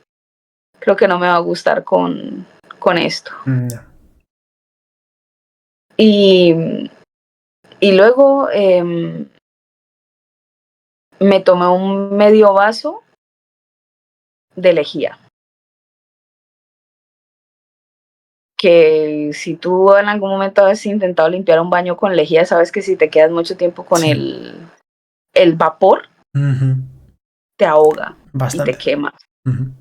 creo que no me va a gustar con esto. No. Y luego me tomé un medio vaso de lejía. Que si tú en algún momento has intentado limpiar un baño con lejía, sabes que si te quedas mucho tiempo con Sí. el vapor, Uh-huh. te ahoga y te Bastante. quema. Uh-huh.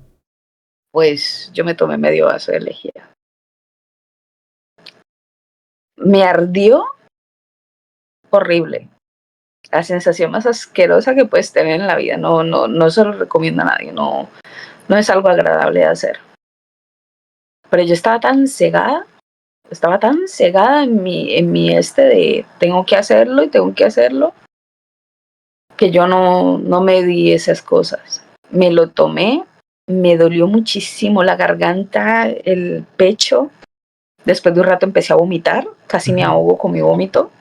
Pues yo me tomé medio vaso de lejía. Me ardió horrible. La sensación más asquerosa que puedes tener en la vida. No se lo recomiendo a nadie. No es algo agradable de hacer. Pero yo estaba tan cegada en mi de tengo que hacerlo y tengo que hacerlo, que yo no me di esas cosas. Me lo tomé, me dolió muchísimo la garganta, el pecho. Después de un rato empecé a vomitar, casi me ahogo con mi vómito,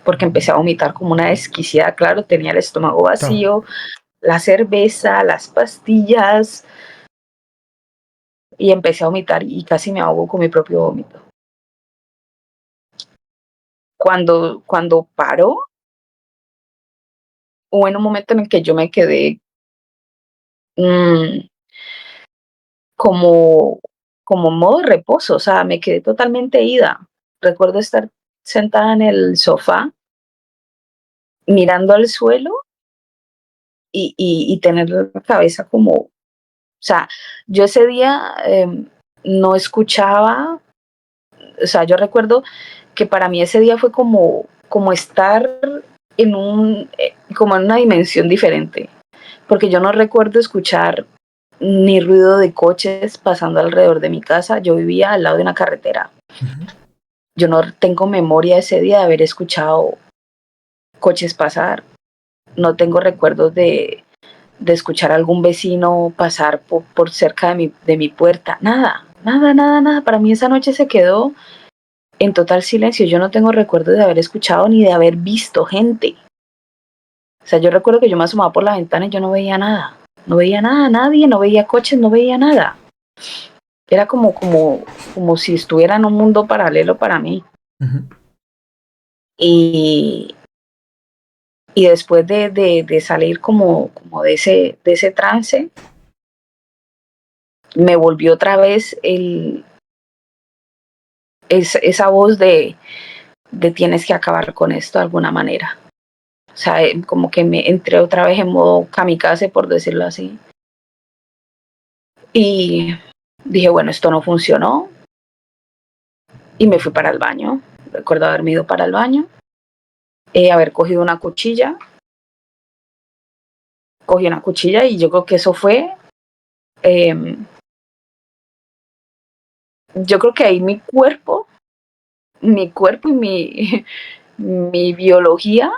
porque empecé a vomitar como una desquiciada. Claro, tenía el estómago vacío, la cerveza, las pastillas, y empecé a vomitar y casi me ahogo con mi propio vómito. Cuando paró, hubo en un momento en el que yo me quedé como, como modo de reposo, o sea, me quedé totalmente ida. Recuerdo estar sentada en el sofá, mirando al suelo y tener la cabeza como, o sea, yo ese día no escuchaba, o sea, yo recuerdo que para mí ese día fue como estar como en una dimensión diferente, porque yo no recuerdo escuchar ni ruido de coches pasando alrededor de mi casa. Yo vivía al lado de una carretera. Uh-huh. Yo no tengo memoria ese día de haber escuchado coches pasar. No tengo recuerdos de escuchar a algún vecino pasar por cerca de mi puerta. Nada, nada, nada, nada. Para mí esa noche se quedó en total silencio. Yo no tengo recuerdos de haber escuchado ni de haber visto gente. O sea, yo recuerdo que yo me asomaba por la ventana y yo no veía nada. No veía nada, nadie, no veía coches, no veía nada. Era como si estuviera en un mundo paralelo para mí. Uh-huh. Y, y después de salir como de ese trance, me volvió otra vez esa voz de tienes que acabar con esto de alguna manera. O sea, como que me entré otra vez en modo kamikaze, por decirlo así. Y dije, bueno, esto no funcionó. y me fui para el baño. Recuerdo haberme ido para el baño, haber cogido una cuchilla. Cogí una cuchilla y yo creo que eso fue... yo creo que ahí mi cuerpo y mi biología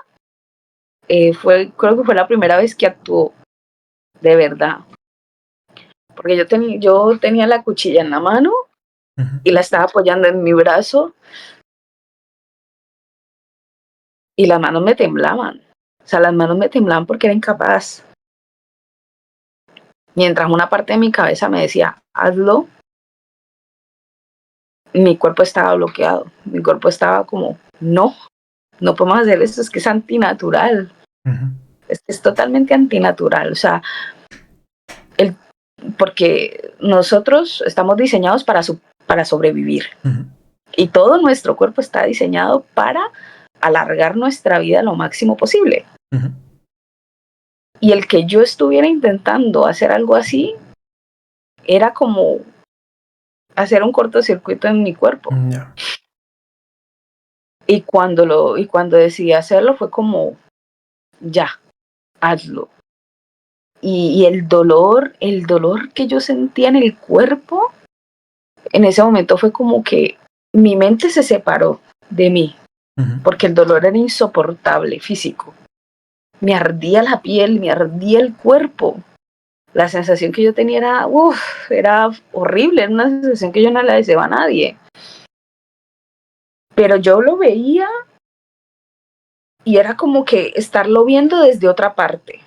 creo que fue la primera vez que actuó de verdad. Porque yo tenía la cuchilla en la mano y la estaba apoyando en mi brazo y las manos me temblaban. O sea, las manos me temblaban porque era incapaz. Mientras una parte de mi cabeza me decía, hazlo, mi cuerpo estaba bloqueado. Mi cuerpo estaba como, no podemos hacer esto, es que es antinatural. Es totalmente antinatural. O sea, porque nosotros estamos diseñados para sobrevivir. Y todo nuestro cuerpo está diseñado para alargar nuestra vida lo máximo posible. Y el que yo estuviera intentando hacer algo así era como hacer un cortocircuito en mi cuerpo. Y cuando decidí hacerlo fue como, ya, hazlo. Y el dolor que yo sentía en el cuerpo, en ese momento fue como que mi mente se separó de mí, porque el dolor era insoportable, físico. Me ardía la piel, me ardía el cuerpo. La sensación que yo tenía era horrible, era una sensación que yo no la deseaba a nadie. Pero yo lo veía y era como que estarlo viendo desde otra parte.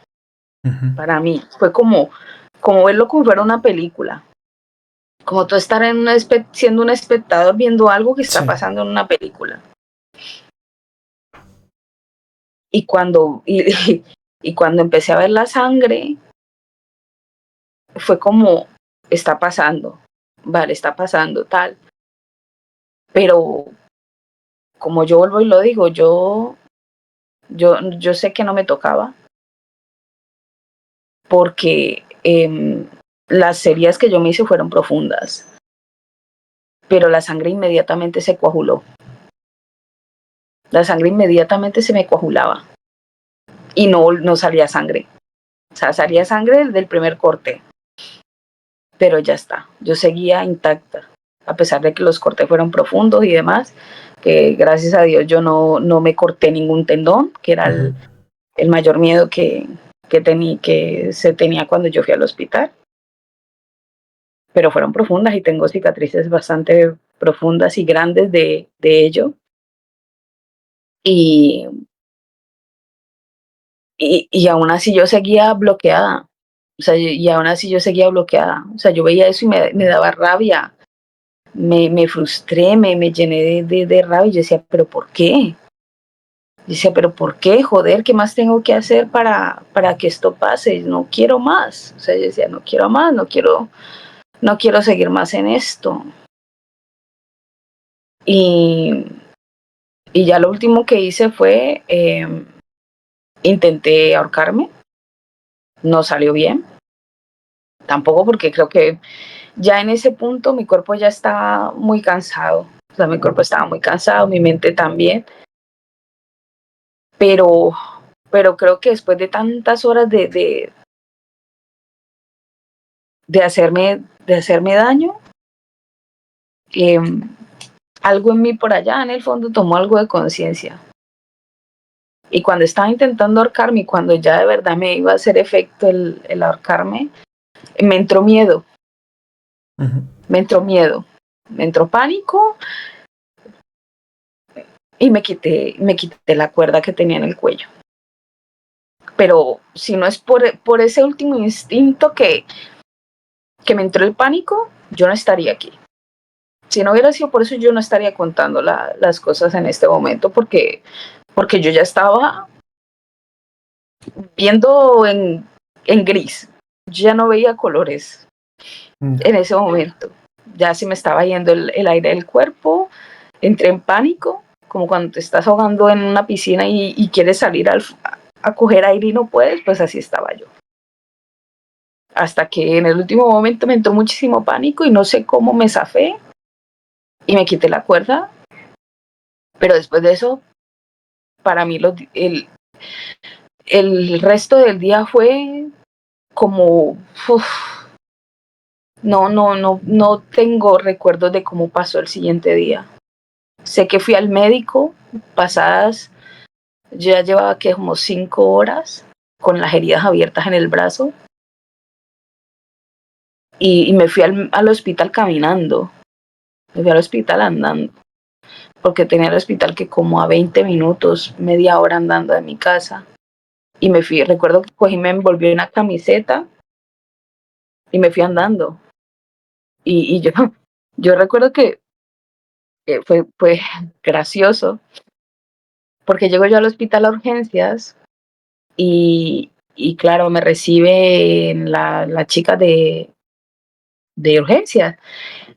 Para mí fue como verlo como fuera una película. Como tú estar siendo un espectador viendo algo que está pasando en una película. Y cuando empecé a ver la sangre, fue como, está pasando, vale, está pasando, tal. Pero, como yo vuelvo y lo digo, yo sé que no me tocaba, porque las heridas que yo me hice fueron profundas, pero la sangre inmediatamente se coaguló. La sangre inmediatamente se me coagulaba y no salía sangre. O sea, salía sangre del primer corte, pero ya está. Yo seguía intacta, a pesar de que los cortes fueron profundos y demás, que gracias a Dios yo no me corté ningún tendón, que era el mayor miedo que se tenía cuando yo fui al hospital. Pero fueron profundas y tengo cicatrices bastante profundas y grandes de ello. Y aún así yo seguía bloqueada. O sea, y aún así yo seguía bloqueada. O sea, yo veía eso y me daba rabia. Me frustré, me llené de rabia. Y yo decía, ¿pero por qué? Yo decía, ¿pero por qué? Joder, ¿qué más tengo que hacer para que esto pase? No quiero más. O sea, yo decía, no quiero más, no quiero seguir más en esto. Y ya lo último que hice fue, intenté ahorcarme. No salió bien. Tampoco, porque creo que ya en ese punto mi cuerpo ya estaba muy cansado. O sea, mi cuerpo estaba muy cansado, mi mente también. Pero creo que después de tantas horas de hacerme daño, algo en mí por allá en el fondo tomó algo de conciencia. Y cuando estaba intentando ahorcarme y cuando ya de verdad me iba a hacer efecto el ahorcarme, me entró miedo. Me entró pánico y me quité la cuerda que tenía en el cuello. Pero si no es por ese último instinto que me entró el pánico, yo no estaría aquí. Si no hubiera sido por eso, yo no estaría contando las cosas en este momento, porque yo ya estaba viendo en gris. Yo ya no veía colores en ese momento. Ya se me estaba yendo el aire del cuerpo, entré en pánico, como cuando te estás ahogando en una piscina y quieres salir a coger aire y no puedes, pues así estaba yo. Hasta que en el último momento me entró muchísimo pánico y no sé cómo me zafé. y me quité la cuerda, pero después de eso, para mí el resto del día fue como, no tengo recuerdos de cómo pasó el siguiente día. Sé que fui al médico, pasadas, yo ya llevaba que como 5 horas con las heridas abiertas en el brazo y me fui al hospital caminando, me fui al hospital andando, porque tenía el hospital que como a 20 minutos, media hora andando de mi casa. Y me fui, recuerdo que cogí, me envolví en una camiseta y me fui andando. Y yo recuerdo que fue gracioso, porque llego yo al hospital a urgencias y claro, me recibe la chica de urgencias.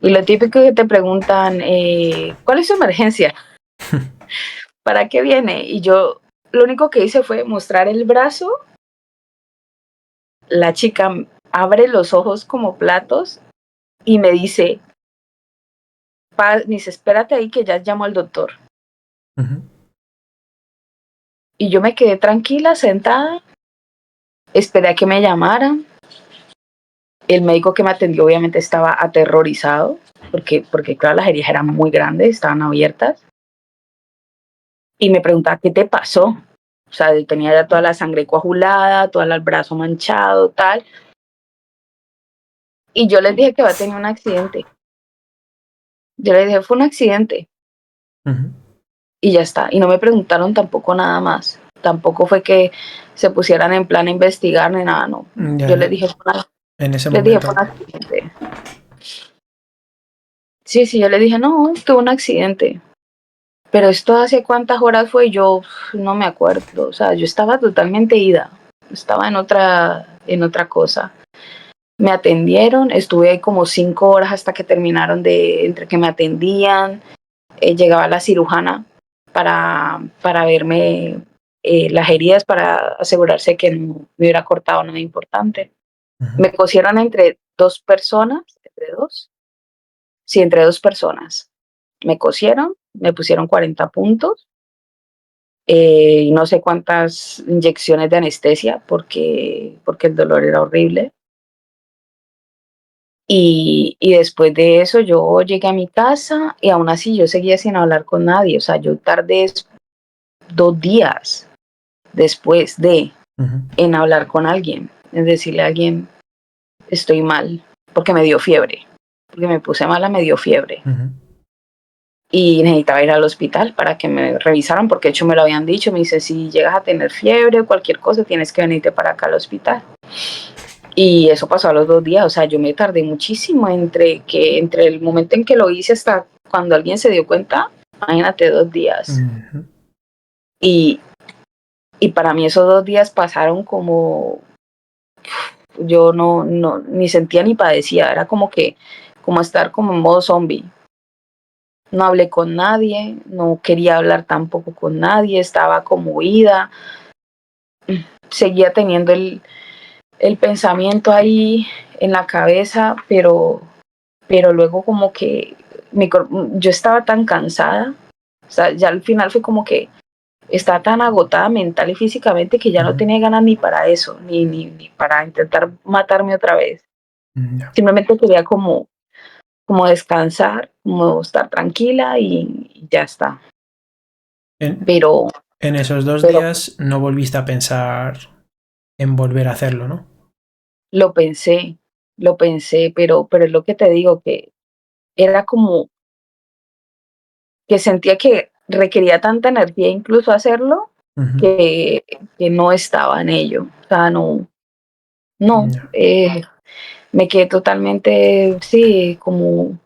Y lo típico que te preguntan, ¿cuál es su emergencia? ¿Para qué viene? Y yo lo único que hice fue mostrar el brazo. La chica abre los ojos como platos y me dice, espérate ahí que ya llamo al doctor. Ujú. Y yo me quedé tranquila, sentada, esperé a que me llamaran. El médico que me atendió obviamente estaba aterrorizado, porque claro, las heridas eran muy grandes, estaban abiertas. Y me preguntaba, ¿qué te pasó? O sea, tenía ya toda la sangre coagulada, todo el brazo manchado, tal. Y yo les dije que había tenido un accidente. Yo les dije, fue un accidente. Ujú. Y ya está. Y no me preguntaron tampoco nada más. Tampoco fue que se pusieran en plan a investigar ni nada, no. Ya, Yo les ya. dije, En ese les dije, fue momento. un accidente. Sí, sí, yo les dije, no, tuve un accidente. Pero esto hace cuántas horas fue, yo no me acuerdo. O sea, yo estaba totalmente ida. Estaba en otra cosa. Me atendieron, estuve ahí como 5 horas hasta que terminaron entre que me atendían. Llegaba la cirujana para verme las heridas, para asegurarse que no me hubiera cortado nada importante. Ujú. Me cosieron entre 2 personas, entre dos, sí, entre 2 personas. Me cosieron, me pusieron 40 puntos y no sé cuántas inyecciones de anestesia porque el dolor era horrible. Y después de eso yo llegué a mi casa y aún así yo seguía sin hablar con nadie. O sea, yo tardé 2 días después Ujú. en hablar con alguien, en decirle a alguien, estoy mal, porque me dio fiebre, porque me puse mala, me dio fiebre. Ujú. Y necesitaba ir al hospital para que me revisaran, porque de hecho me lo habían dicho, me dice, si llegas a tener fiebre o cualquier cosa, tienes que venirte para acá al hospital. Y eso pasó a los 2 días, o sea, yo me tardé muchísimo entre el momento en que lo hice hasta cuando alguien se dio cuenta, imagínate, 2 días. Ujú. Y, y para mí esos 2 días pasaron como, yo no ni sentía ni padecía, era como estar como en modo zombie. No hablé con nadie, no quería hablar tampoco con nadie, estaba como huida, seguía teniendo el pensamiento ahí en la cabeza, pero luego como que yo estaba tan cansada, o sea, ya al final fue como que estaba tan agotada mental y físicamente que ya no Ujú. tenía ganas ni para eso, ni para intentar matarme otra vez. Ya. Simplemente quería como descansar, como estar tranquila y ya está. En, Pero, en esos dos pero días no volviste a pensar en volver a hacerlo, ¿no? lo pensé, pero es lo que te digo, que era como que sentía que requería tanta energía incluso hacerlo, Ujú. que no estaba en ello. O sea, no, Ya. me quedé totalmente, sí, como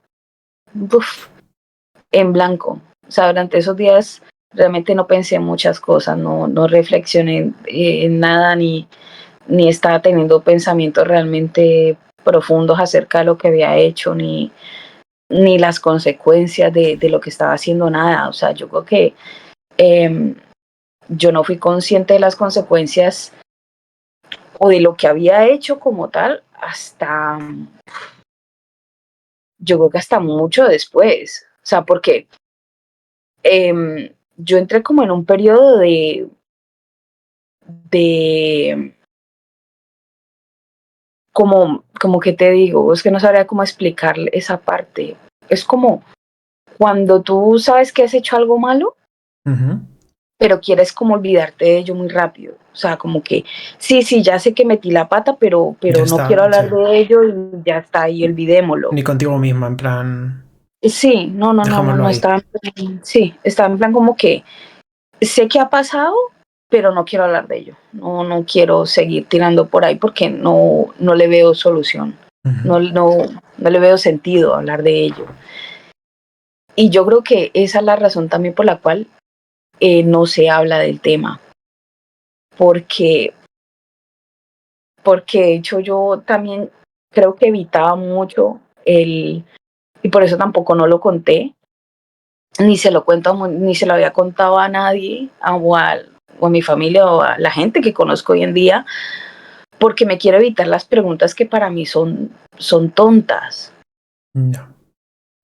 uf, en blanco. O sea, durante esos días realmente no pensé en muchas cosas, no reflexioné en nada, ni estaba teniendo pensamientos realmente profundos acerca de lo que había hecho, ni las consecuencias de lo que estaba haciendo, nada. O sea, yo creo que eh, yo no fui consciente de las consecuencias o de lo que había hecho como tal yo creo que hasta mucho después. O sea, porque yo entré como en un periodo de como que te digo, es que no sabría cómo explicar esa parte. Es como cuando tú sabes que has hecho algo malo, Ujú. pero quieres como olvidarte de ello muy rápido. O sea, como que sí, ya sé que metí la pata, Ya pero no está, quiero sí. hablar de ello y ya está ahí, olvidémoslo. Ni contigo misma, en plan, Sí, dejémoslo no, ahí. estaba en plan como que sé que ha pasado, pero no quiero hablar de ello. No quiero seguir tirando por ahí porque no le veo solución. Ujú. No le veo sentido hablar de ello. Y yo creo que esa es la razón también por la cual no se habla del tema. Porque, porque de hecho yo también creo que evitaba mucho y por eso tampoco no lo conté, ni se lo cuento, ni se lo había contado a nadie, o a mi familia o a la gente que conozco hoy en día, porque me quiero evitar las preguntas que para mí son tontas. Ya.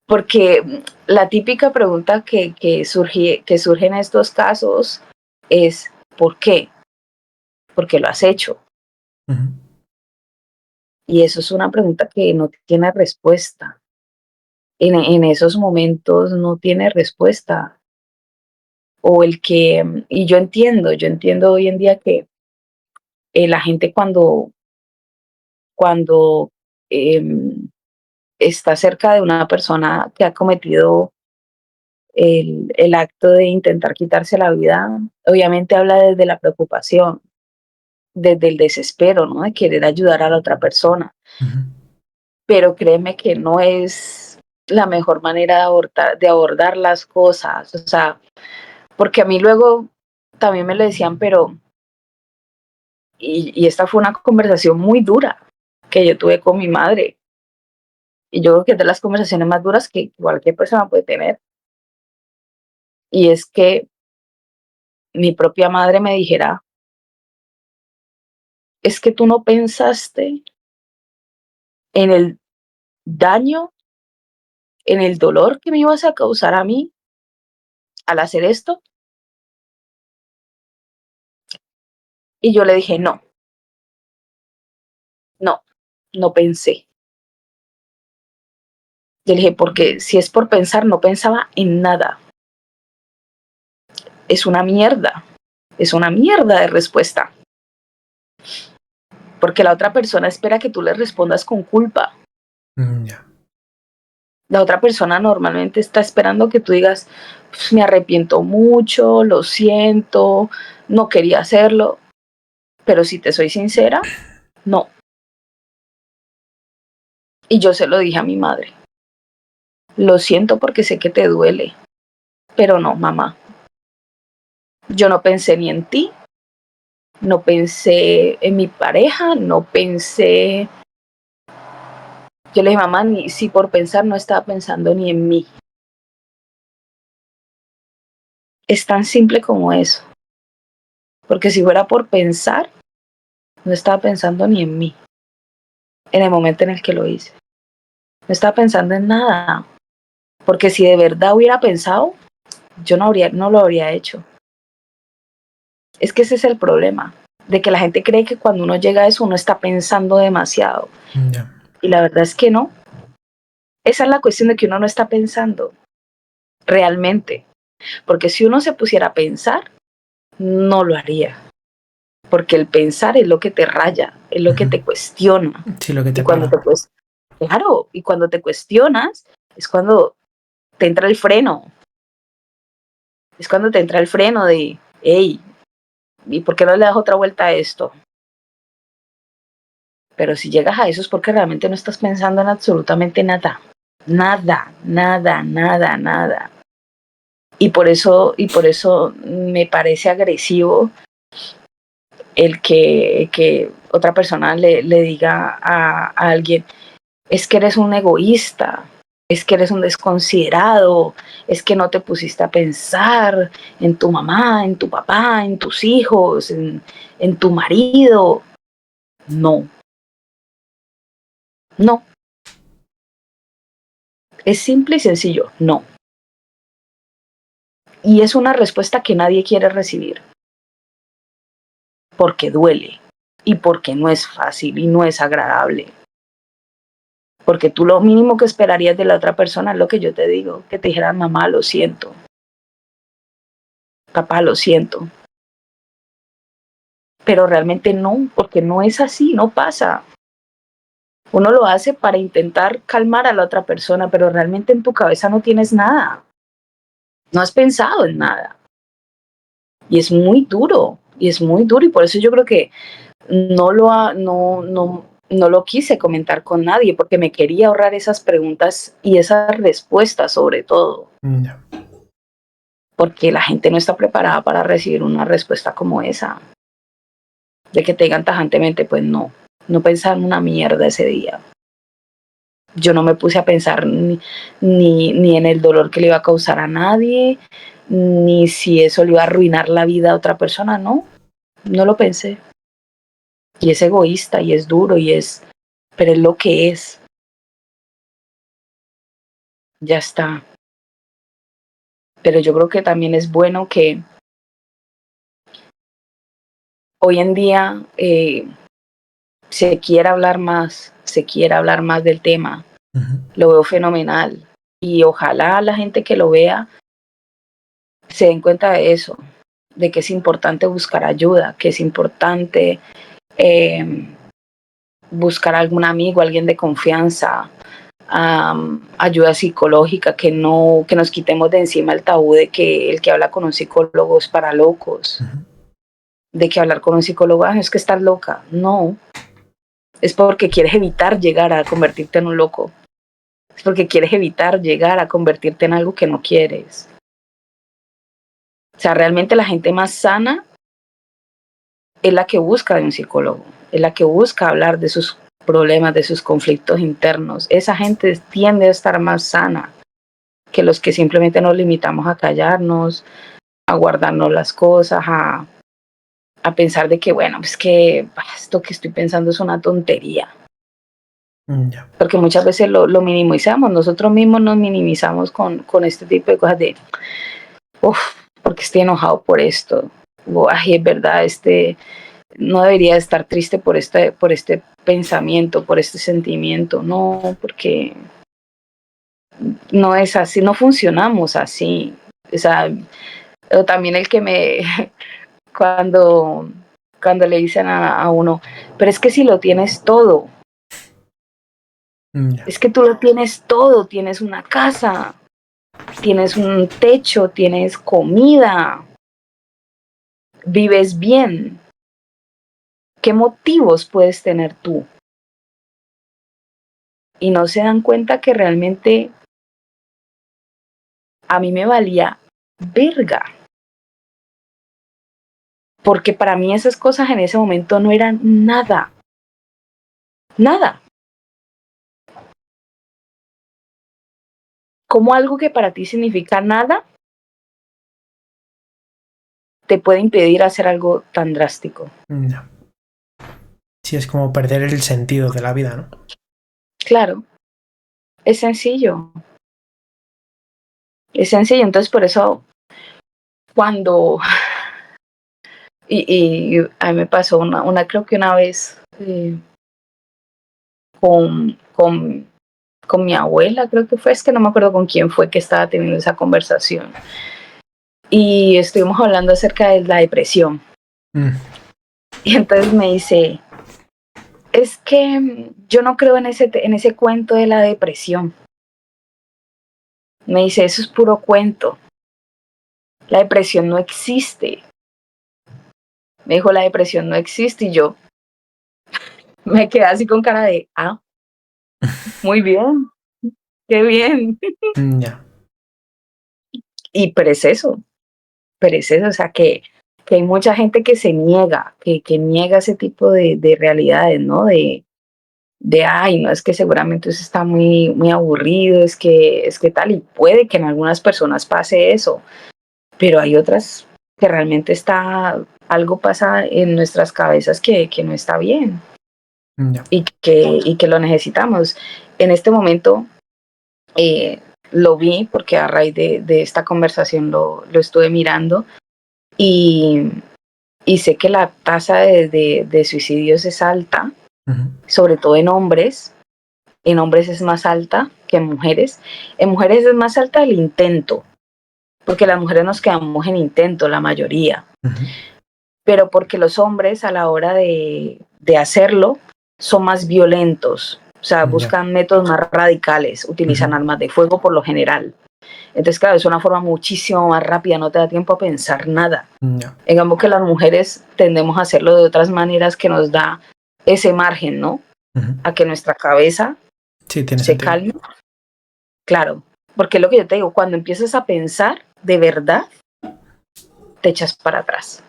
Porque la típica pregunta que surge en estos casos es ¿por qué? ¿Por qué lo has hecho? Ujú. Y eso es una pregunta que no tiene respuesta. En esos momentos no tiene respuesta. Y yo entiendo hoy en día que la gente cuando eh, está cerca de una persona que ha cometido el acto de intentar quitarse la vida, obviamente habla desde la preocupación, desde el desespero, ¿no? De querer ayudar a la otra persona. Ujú. Pero créeme que no es la mejor manera de abordar las cosas. O sea, porque a mí luego también me lo decían, y esta fue una conversación muy dura que yo tuve con mi madre. Y yo creo que es de las conversaciones más duras que cualquier persona puede tener. Y es que mi propia madre me dijera, es que tú no pensaste en el daño, en el dolor que me ibas a causar a mí al hacer esto. Y yo le dije, no, no pensé. Yo le dije, porque si es por pensar, no pensaba en nada. Es una mierda de respuesta. Porque la otra persona espera que tú le respondas con culpa. Ya. La otra persona normalmente está esperando que tú digas, pues, me arrepiento mucho, lo siento, no quería hacerlo. Pero si te soy sincera, no. Y yo se lo dije a mi madre. Lo siento porque sé que te duele, pero no, mamá. Yo no pensé ni en ti, no pensé en mi pareja, no pensé. Yo le dije, mamá, ni si por pensar no estaba pensando ni en mí. Es tan simple como eso. Porque si fuera por pensar, no estaba pensando ni en mí en el momento en el que lo hice. No estaba pensando en nada. Porque si de verdad hubiera pensado, yo no lo habría hecho. Es que ese es el problema, de que la gente cree que cuando uno llega a eso uno está pensando demasiado. Ya. Y la verdad es que no. Esa es la cuestión de que uno no está pensando realmente. Porque si uno se pusiera a pensar, no lo haría. Porque el pensar es lo que te raya, es lo que Ujú. te cuestiona. Sí, lo que Y te para. claro, y cuando te cuestionas, es cuando te entra el freno. Es cuando te entra el freno de, hey, ¿y por qué no le das otra vuelta a esto? Pero si llegas a eso es porque realmente no estás pensando en absolutamente nada. Nada. Y por eso me parece agresivo que otra persona le diga a alguien, es que eres un egoísta, es que eres un desconsiderado, es que no te pusiste a pensar en tu mamá, en tu papá, en tus hijos, en tu marido. No, no, es simple y sencillo, no. Y es una respuesta que nadie quiere recibir, porque duele y porque no es fácil y no es agradable. Porque tú lo mínimo que esperarías de la otra persona es lo que yo te digo, que te dijeran, mamá, lo siento, papá, lo siento. Pero realmente no, porque no es así, no pasa. Uno lo hace para intentar calmar a la otra persona, pero realmente en tu cabeza no tienes nada. No has pensado en nada. Y es muy duro, y es muy duro, y por eso yo creo que no lo quise comentar con nadie, porque me quería ahorrar esas preguntas y esas respuestas sobre todo. Ya. Porque la gente no está preparada para recibir una respuesta como esa. De que te digan tajantemente, pues no pensaba en una mierda ese día. Yo no me puse a pensar ni en el dolor que le iba a causar a nadie, ni si eso le iba a arruinar la vida a otra persona, no lo pensé. Y es egoísta y es duro pero es lo que es. Ya está. Pero yo creo que también es bueno que hoy en día se quiera hablar más del tema. Lo veo fenomenal. Y ojalá la gente que lo vea se den cuenta de eso, de que es importante buscar ayuda, que es importante buscar algún amigo, alguien de confianza, ayuda psicológica, que nos quitemos de encima el tabú de que el que habla con un psicólogo es para locos, de que hablar con un psicólogo es que estás loca. No, es porque quieres evitar llegar a convertirte en un loco, es porque quieres evitar llegar a convertirte en algo que no quieres. O sea, realmente la gente más sana es la que busca de un psicólogo, es la que busca hablar de sus problemas, de sus conflictos internos. Esa gente tiende a estar más sana que los que simplemente nos limitamos a callarnos, a guardarnos las cosas, a pensar de que, bueno, es que esto que estoy pensando es una tontería. Ya. Porque muchas veces lo minimizamos, nosotros mismos nos minimizamos con este tipo de cosas de, porque estoy enojado por esto, ay, es verdad, no debería estar triste por este pensamiento, por este sentimiento, no, porque no es así, no funcionamos así. O sea, o también el que cuando le dicen a uno, pero es que si lo tienes todo, Ya. es que tú lo tienes todo, tienes una casa, tienes un techo, tienes comida, vives bien. ¿Qué motivos puedes tener tú? Y no se dan cuenta que realmente a mí me valía verga. Porque para mí esas cosas en ese momento no eran nada. Nada. Como algo que para ti significa nada te puede impedir hacer algo tan drástico. Ya. Sí, es como perder el sentido de la vida, ¿no? Claro, es sencillo. Es sencillo, entonces por eso cuando... Y a mí me pasó creo que una vez con mi abuela, creo que fue, es que no me acuerdo con quién fue que estaba teniendo esa conversación. Y estuvimos hablando acerca de la depresión. Y entonces me dice, es que yo no creo en ese cuento de la depresión. Me dice, eso es puro cuento. La depresión no existe. Me dijo, la depresión no existe. Y yo me quedé así con cara de, muy bien, qué bien. Ya. Y pero es eso, o sea, que hay mucha gente que se niega, que niega ese tipo de realidades, ¿no? Ay, no, es que seguramente eso está muy, muy aburrido, es que tal, y puede que en algunas personas pase eso, pero hay otras que realmente algo pasa en nuestras cabezas que no está bien. Ya. Y que lo necesitamos. En este momento, lo vi porque a raíz de esta conversación lo estuve mirando y, y sé que la tasa de suicidios es alta, sobre todo en hombres. En hombres es más alta que en mujeres. En mujeres es más alta el intento, porque las mujeres nos quedamos en intento, la mayoría. Pero porque los hombres a la hora de hacerlo son más violentos, o sea, buscan métodos más radicales, utilizan armas de fuego por lo general. Entonces, claro, es una forma muchísimo más rápida, no te da tiempo a pensar nada. En cambio que las mujeres tendemos a hacerlo de otras maneras que nos da ese margen, ¿no? A que nuestra cabeza se calme. Claro, porque es lo que yo te digo, cuando empiezas a pensar de verdad, te echas para atrás.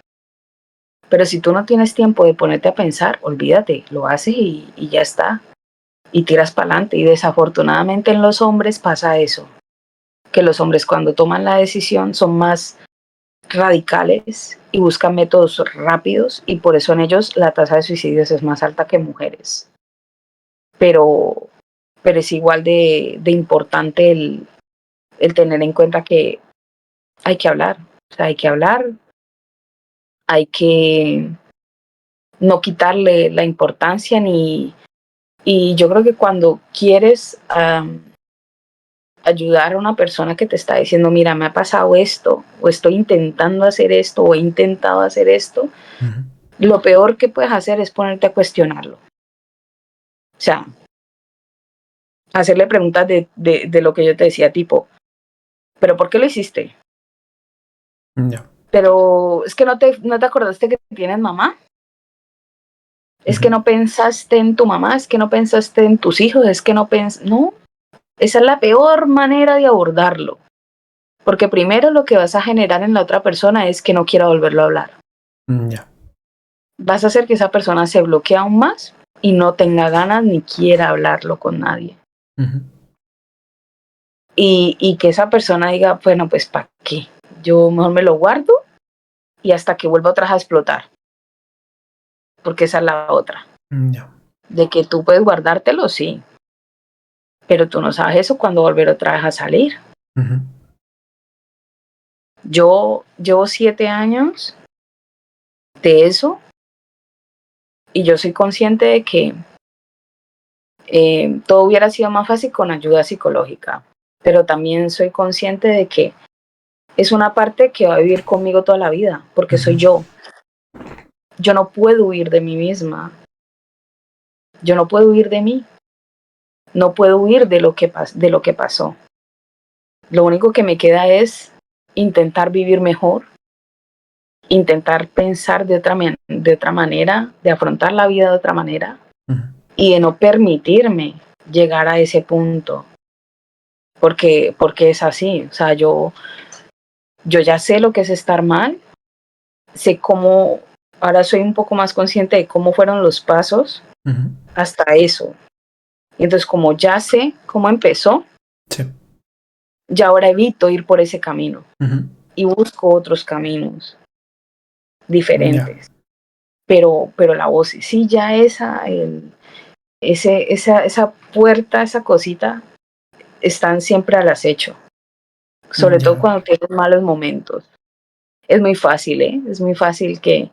Pero si tú no tienes tiempo de ponerte a pensar, olvídate, lo haces y ya está. Y tiras para adelante. Y desafortunadamente en los hombres pasa eso. Que los hombres cuando toman la decisión son más radicales y buscan métodos rápidos y por eso en ellos la tasa de suicidios es más alta que en mujeres. Pero es igual de importante el tener en cuenta que hay que hablar. O sea, hay que hablar, hay que no quitarle la importancia ni... Y yo creo que cuando quieres ayudar a una persona que te está diciendo, mira, me ha pasado esto, o estoy intentando hacer esto, o he intentado hacer esto, lo peor que puedes hacer es ponerte a cuestionarlo. O sea, hacerle preguntas de lo que yo te decía, tipo, ¿pero por qué lo hiciste? No. Pero es que no te acordaste que tienes mamá. Es que no pensaste en tu mamá, es que no pensaste en tus hijos, es que no No, esa es la peor manera de abordarlo. Porque primero lo que vas a generar en la otra persona es que no quiera volverlo a hablar. Vas a hacer que esa persona se bloquee aún más y no tenga ganas ni quiera hablarlo con nadie. Y que esa persona diga, bueno, pues ¿para qué? Yo mejor me lo guardo y hasta que vuelva otra vez a explotar. Porque esa es la otra. De que tú puedes guardártelo, sí. Pero tú no sabes eso cuando volver otra vez a salir. Yo llevo 7 años de eso y yo soy consciente de que todo hubiera sido más fácil con ayuda psicológica, pero también soy consciente de que es una parte que va a vivir conmigo toda la vida, porque soy yo. Yo no puedo huir de mí misma. Yo no puedo huir de mí. No puedo huir de lo que pasó. Lo único que me queda es intentar vivir mejor, intentar pensar de otra manera, de afrontar la vida de otra manera y de no permitirme llegar a ese punto. Porque es así. O sea, yo ya sé lo que es estar mal, sé cómo, ahora soy un poco más consciente de cómo fueron los pasos hasta eso. Y entonces, como ya sé cómo empezó, ya ahora evito ir por ese camino y busco otros caminos diferentes. Pero la voz, sí, ya esa puerta, esa cosita, están siempre al acecho. Sobre todo cuando tienes malos momentos. Es muy fácil, ¿eh? Es muy fácil que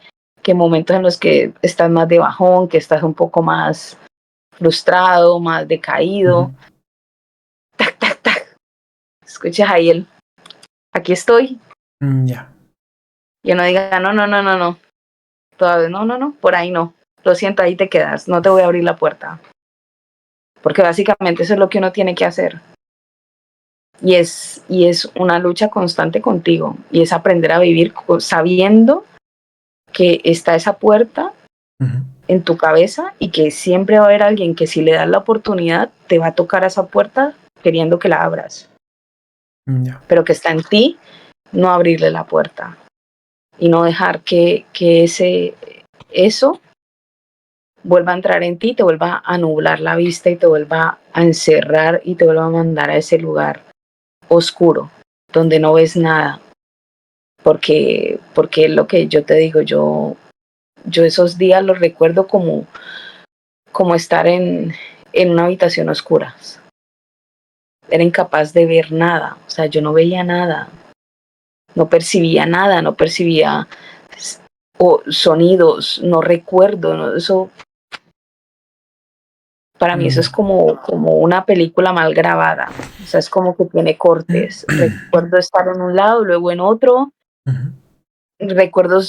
momentos en los que estás más de bajón, que estás un poco más frustrado, más decaído. Tac, tac, tac. Escuchas ahí aquí estoy. Y uno diga, no. Todavía no, por ahí no. Lo siento, ahí te quedas. No te voy a abrir la puerta. Porque básicamente eso es lo que uno tiene que hacer. Y es una lucha constante contigo. Y es aprender a vivir sabiendo que está esa puerta en tu cabeza y que siempre va a haber alguien que si le das la oportunidad te va a tocar a esa puerta queriendo que la abras. Pero que está en ti no abrirle la puerta y no dejar que eso vuelva a entrar en ti, te vuelva a nublar la vista y te vuelva a encerrar y te vuelva a mandar a ese lugar oscuro donde no ves nada. Porque es lo que yo te digo, yo esos días los recuerdo como estar en una habitación oscura. era incapaz de ver nada, o sea, yo no veía nada, no percibía nada, no percibía o sonidos, no recuerdo, ¿no? Eso, para mí eso es como una película mal grabada, o sea, es como que tiene cortes, recuerdo estar en un lado, luego en otro, recuerdo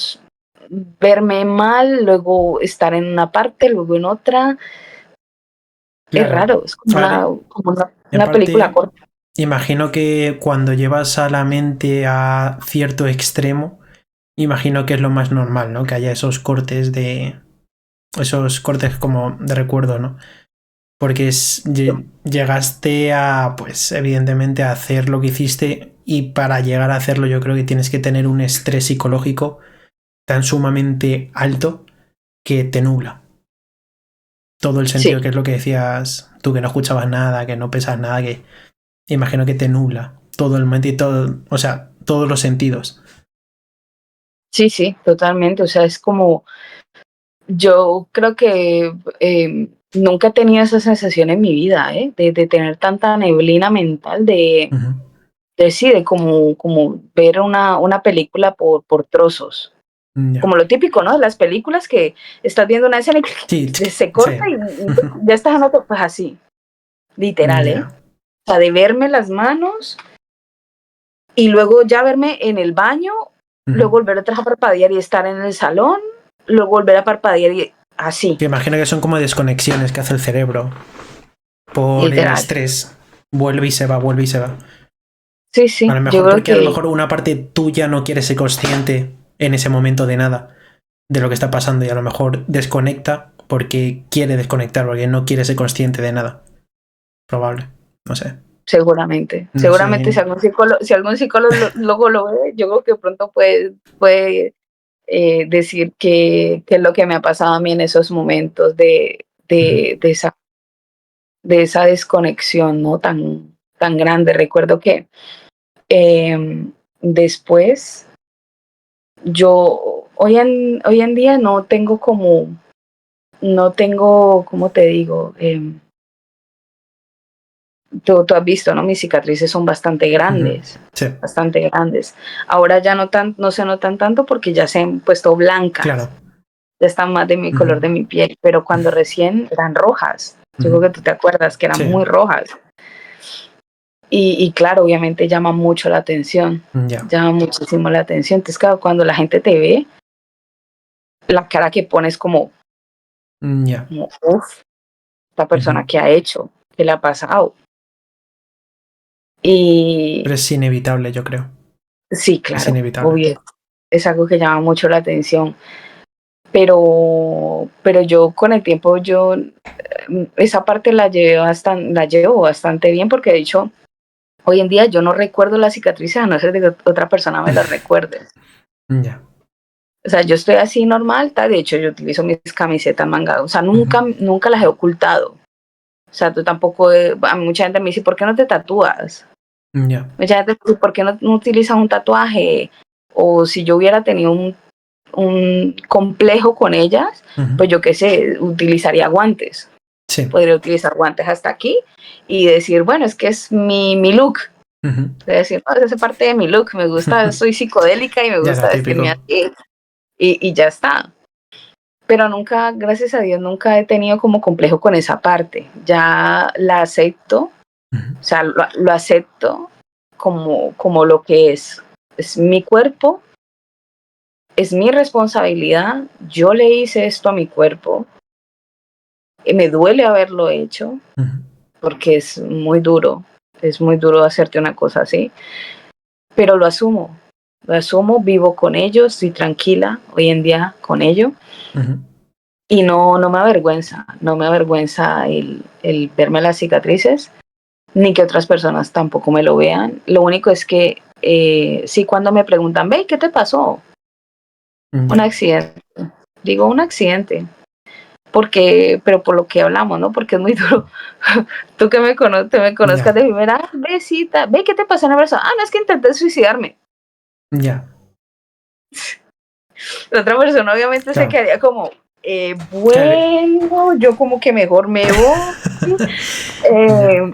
verme mal, luego estar en una parte, luego en otra. Es Claro. raro, es como Vale. una película Aparte, corta. imagino que cuando llevas a la mente a cierto extremo, imagino que es lo más normal, ¿no? Que haya esos cortes como de recuerdo, ¿no? Porque llegaste a, pues, evidentemente, a hacer lo que hiciste, y para llegar a hacerlo yo creo que tienes que tener un estrés psicológico tan sumamente alto que te nubla. Todo el Sí, sentido, que es lo que decías tú, que no escuchabas nada, que no pesas nada, que imagino que te nubla todo el momento y todo, o sea, todos los sentidos. sí, sí, totalmente. O sea, es como, yo creo que nunca he tenido esa sensación en mi vida, de tener tanta neblina mental, sí, de como ver una película por trozos. Ya. Como lo típico, ¿no? Las películas que estás viendo una escena Sí, y se sí. corta y ya estás en otro, pues así, literal, ¿eh? Ya. O sea, de verme las manos y luego ya verme en el baño, luego volver otra vez a parpadear y estar en el salón, luego volver a parpadear y así, Que imagino que son como desconexiones que hace el cerebro por el literal. estrés. Vuelve y se va, vuelve y se va. Sí, A sí, lo yo mejor creo porque a lo que mejor una parte tuya no quiere ser consciente en ese momento de nada, de lo que está pasando, y a lo mejor desconecta porque quiere desconectar, porque no quiere ser consciente de nada. Probable, no sé. seguramente, No seguramente sé. si algún psicólogo luego lo ve, yo creo que pronto puede decir que es lo que me ha pasado a mí en esos momentos de esa desconexión, ¿no? Tan grande. Recuerdo que después yo hoy en día no tengo, ¿cómo te digo? Tú has visto, ¿no? Mis cicatrices son Sí, bastante grandes. Ahora ya no se notan tanto porque ya se han puesto blancas, claro. ya están más de mi color de mi piel, pero cuando recién eran rojas, yo creo que tú te acuerdas que eran Sí, muy rojas. Y claro, obviamente llama mucho la atención, ya. llama muchísimo la atención. Entonces, claro, cuando la gente te ve, la cara que pones Ya. uff, esta persona que ha hecho, que le ha pasado. Y Pero es inevitable, yo creo. sí, Es claro, inevitable. obvio, es algo que llama mucho la atención. Pero yo con el tiempo, esa parte la llevo bastante bien porque de hecho, hoy en día yo no recuerdo las cicatrices a no ser de que otra persona me las recuerde. Ya. O sea, yo estoy así normal, tal. De hecho, yo utilizo mis camisetas mangadas. O sea, nunca las he ocultado. O sea, tú tampoco, a mucha gente me dice, ¿por qué no te tatúas? Ya. Mucha gente me dice, ¿por qué no utilizas un tatuaje? O si yo hubiera tenido un complejo con ellas, pues yo qué sé, utilizaría guantes. Sí. Podría utilizar guantes hasta aquí y decir, bueno, es que es mi look. Decir, no, es parte de mi look, me gusta, soy psicodélica y me Ya, lo gusta vestirme típico. así. Y ya está. Pero nunca, gracias a Dios, nunca he tenido como complejo con esa parte. Ya la acepto, o sea, lo acepto como lo que es. Es mi cuerpo, es mi responsabilidad. Yo le hice esto a mi cuerpo y me duele haberlo hecho porque es muy duro hacerte una cosa así, pero lo asumo, vivo con ello, estoy tranquila hoy en día con ello. Y no me avergüenza el verme las cicatrices, ni que otras personas tampoco me lo vean. Lo único es que sí, cuando me preguntan, ve, ¿qué te pasó? Un Ya. accidente. Digo, un accidente. Pero por lo que hablamos, ¿no? Porque es muy duro. Tú que te me conozcas de Ya. primera, ve, ¿qué te pasó en la persona? Ah, no, es que intenté suicidarme. Ya. La otra persona obviamente se Claro. quedaría como, Claro. bueno, yo como que mejor me voy. Eh,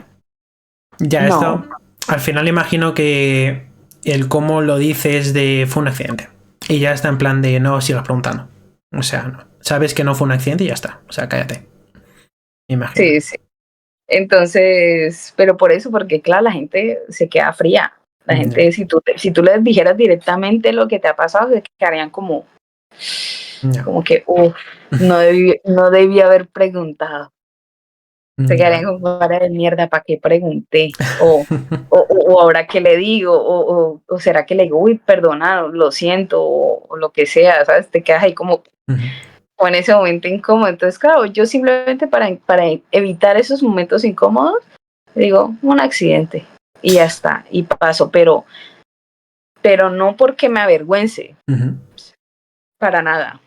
Ya, No, esto, al final imagino que el cómo lo dices de fue un accidente. Y ya está en plan de no sigas preguntando. O sea, no. Sabes que no fue un accidente y ya está. O sea, cállate. Imagino. sí, sí. Entonces, pero por eso, porque claro, la gente se queda fría. La Ya, gente, si tú les dijeras directamente lo que te ha pasado, se quedarían como, ya, como que, no debí haber preguntado. Se quedarían ya. con cara de mierda, ¿para qué pregunté? O ahora qué le digo, o será que le digo, uy, perdona, lo siento, o lo que sea, ¿sabes? Te quedas ahí como, o en ese momento incómodo. Entonces, claro, yo simplemente para evitar esos momentos incómodos, digo, un accidente, y ya está, y paso, pero no porque me avergüence, para nada,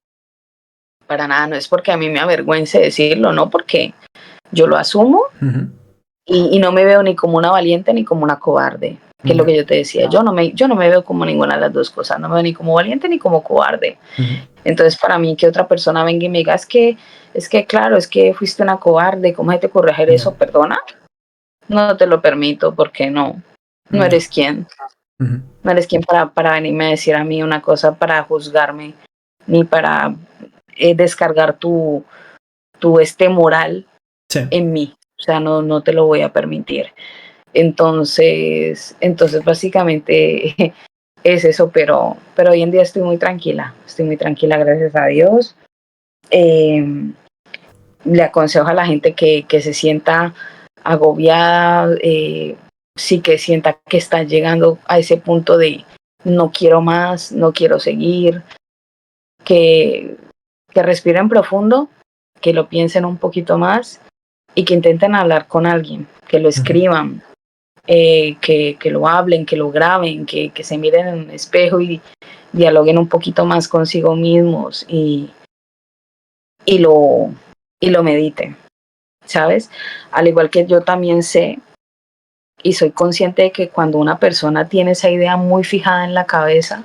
no es porque a mí me avergüence decirlo, no, porque yo lo asumo y no me veo ni como una valiente ni como una cobarde, que es lo Ya. que yo te decía. Yo no me veo como ninguna de las dos cosas, no me veo ni como valiente ni como cobarde. Entonces, para mí, que otra persona venga y me diga, es que claro, es que fuiste una cobarde, ¿cómo se te ocurre hacer Ya. eso? Perdona, no te lo permito, porque no Ya. eres quien, no eres quien para venirme a decir a mí una cosa, para juzgarme, ni para descargar tu moral Sí. en mí. O sea, no te lo voy a permitir. Entonces básicamente es eso, pero hoy en día estoy muy tranquila, gracias a Dios. Eh, Le aconsejo a la gente que se sienta agobiada, sí, que sienta que está llegando a ese punto de no quiero más, no quiero seguir, que, que respiren profundo, que lo piensen un poquito más y que intenten hablar con alguien, que lo escriban, que lo hablen, que lo graben, que se miren en un espejo y dialoguen un poquito más consigo mismos y lo, y lo mediten, ¿sabes? Al igual que yo también sé y soy consciente de que cuando una persona tiene esa idea muy fijada en la cabeza,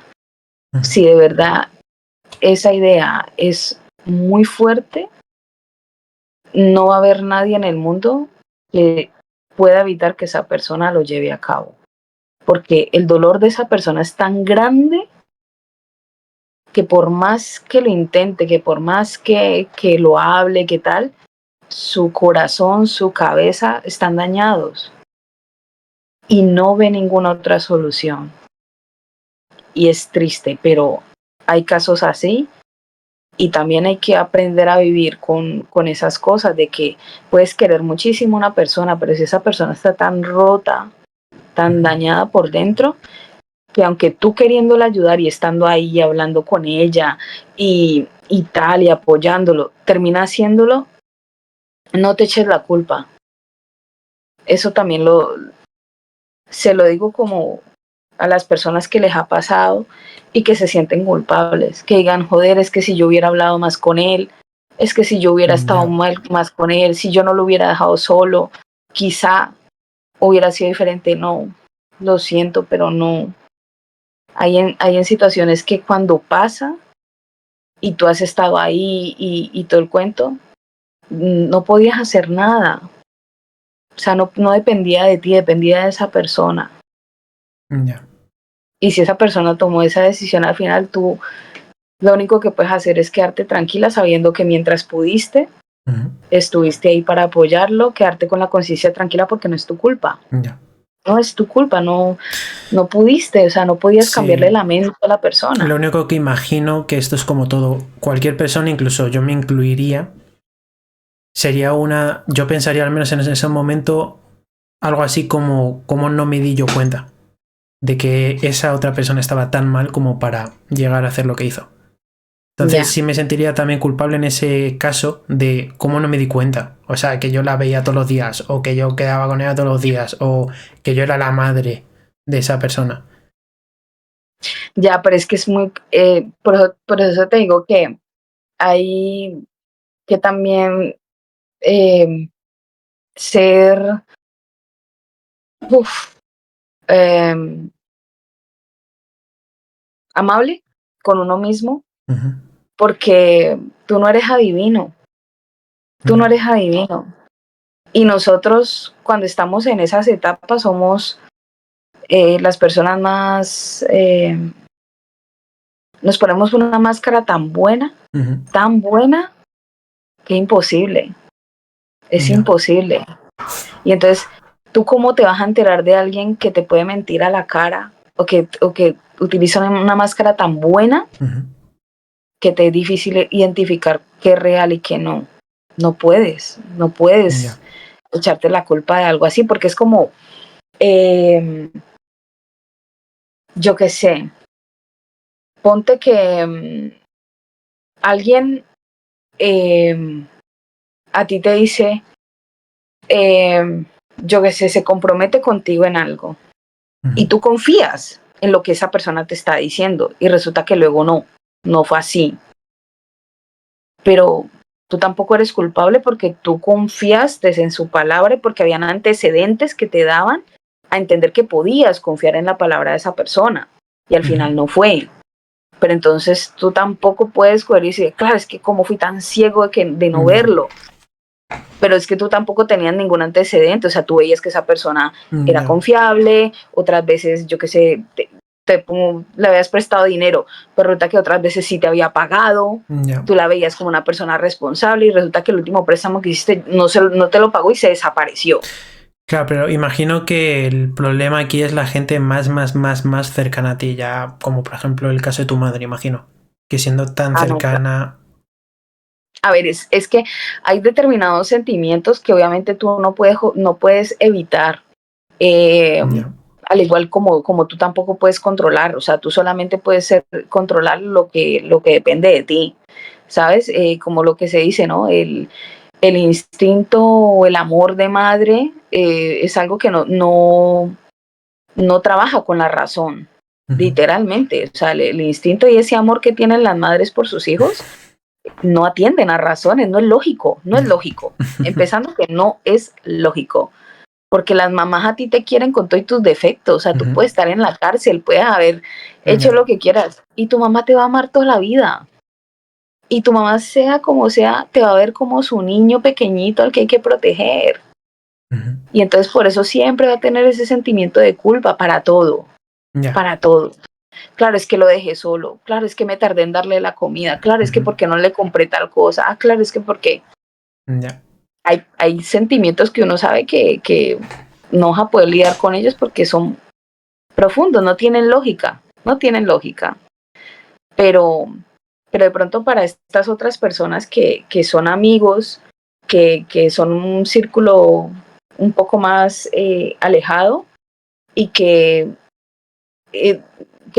si de verdad esa idea es muy fuerte, no va a haber nadie en el mundo que pueda evitar que esa persona lo lleve a cabo. Porque el dolor de esa persona es tan grande que por más que lo intente, que por más que lo hable, que tal, su corazón, su cabeza están dañados y no ve ninguna otra solución. Y es triste, pero hay casos así y también hay que aprender a vivir con esas cosas de que puedes querer muchísimo a una persona, pero si esa persona está tan rota, tan dañada por dentro, que aunque tú queriéndola ayudar y estando ahí y hablando con ella y tal y apoyándolo, termina haciéndolo, no te eches la culpa. Eso también se lo digo como a las personas que les ha pasado y que se sienten culpables, que digan, joder, es que si yo hubiera hablado más con él, es que si yo hubiera estado Ya. más con él, si yo no lo hubiera dejado solo, quizá hubiera sido diferente. No, lo siento, pero no. Hay en situaciones que cuando pasa y tú has estado ahí y todo el cuento, no podías hacer nada. O sea, no dependía de ti, dependía de esa persona. Ya. Y si esa persona tomó esa decisión al final, tú lo único que puedes hacer es quedarte tranquila sabiendo que mientras pudiste, estuviste ahí para apoyarlo, quedarte con la conciencia tranquila porque no es tu culpa. Ya. No es tu culpa, no pudiste, o sea, no podías cambiarle Sí. la mente a la Lo persona. único que imagino que esto es como todo. Cualquier persona, incluso yo me incluiría, sería una. Yo pensaría al menos en ese momento algo así como cómo no me di yo cuenta de que esa otra persona estaba tan mal como para llegar a hacer lo que hizo. Entonces Ya, sí me sentiría también culpable en ese caso de cómo no me di cuenta. O sea, que yo la veía todos los días, o que yo quedaba con ella todos los días, o que yo era la madre de esa persona. ya, pero es que es muy, por eso te digo que hay que también eh, ser uf, eh, amable con uno mismo, Ujú. porque tú no eres adivino, tú no Ya. eres adivino. Y nosotros, cuando estamos en esas etapas, somos las personas más... nos ponemos una máscara tan buena, que imposible. Es imposible. Y entonces, ¿tú cómo te vas a enterar de alguien que te puede mentir a la cara o que utiliza una máscara tan buena que te es difícil identificar qué es real y qué no? No puedes echarte la culpa de algo así, porque es como, yo qué sé, ponte que alguien a ti te dice, yo qué sé, se compromete contigo en algo y tú confías en lo que esa persona te está diciendo y resulta que luego no fue así. Pero tú tampoco eres culpable porque tú confiaste en su palabra y porque habían antecedentes que te daban a entender que podías confiar en la palabra de esa persona y al final no fue. Pero entonces tú tampoco puedes coger y decir, claro, es que como fui tan ciego de no verlo. Pero es que tú tampoco tenías ningún antecedente, o sea, tú veías que esa persona era confiable, otras veces, yo qué sé, le habías prestado dinero, pero resulta que otras veces sí te había pagado, tú la veías como una persona responsable y resulta que el último préstamo que hiciste no te lo pagó y se desapareció. Claro, pero imagino que el problema aquí es la gente más cercana a ti, ya como por ejemplo el caso de tu madre, imagino, que siendo tan cercana... A ver, es que hay determinados sentimientos que obviamente tú no puedes evitar, al igual como tú tampoco puedes controlar, o sea, tú solamente puedes controlar lo que depende de ti, ¿sabes? Como lo que se dice, ¿no? El instinto o el amor de madre es algo que no trabaja con la razón, literalmente. O sea, el instinto y ese amor que tienen las madres por sus hijos no atienden a razones, no es lógico. Empezando que no es lógico. Porque las mamás a ti te quieren con todos tus defectos. O sea, tú puedes estar en la cárcel, puedes haber hecho lo que quieras. Y tu mamá te va a amar toda la vida. Y tu mamá, sea como sea, te va a ver como su niño pequeñito al que hay que proteger. Y entonces por eso siempre va a tener ese sentimiento de culpa para todo. Para todo. Claro, es que lo dejé solo. Claro, es que me tardé en darle la comida. Claro, es que porque no le compré tal cosa. Ah, claro, es que porque hay sentimientos que uno sabe que no vas a poder lidiar con ellos porque son profundos, no tienen lógica. Pero de pronto para estas otras personas que son amigos, que son un círculo un poco más alejado y que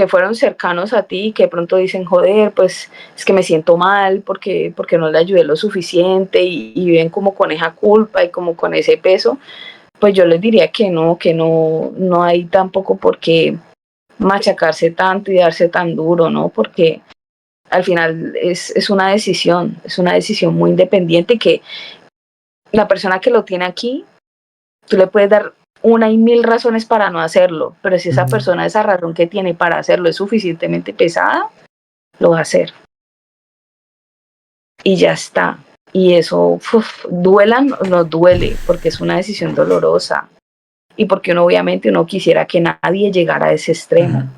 fueron cercanos a ti, que de pronto dicen, joder, pues es que me siento mal porque no le ayudé lo suficiente y viven como con esa culpa y como con ese peso, pues yo les diría que no hay tampoco por qué machacarse tanto y darse tan duro, ¿no? Porque al final es una decisión muy independiente que la persona que lo tiene aquí, tú le puedes dar una y mil razones para no hacerlo, pero si esa persona, esa razón que tiene para hacerlo es suficientemente pesada, lo va a hacer. Y ya está. Y eso, duelan, nos duele, porque es una decisión dolorosa. Y porque obviamente uno quisiera que nadie llegara a ese extremo.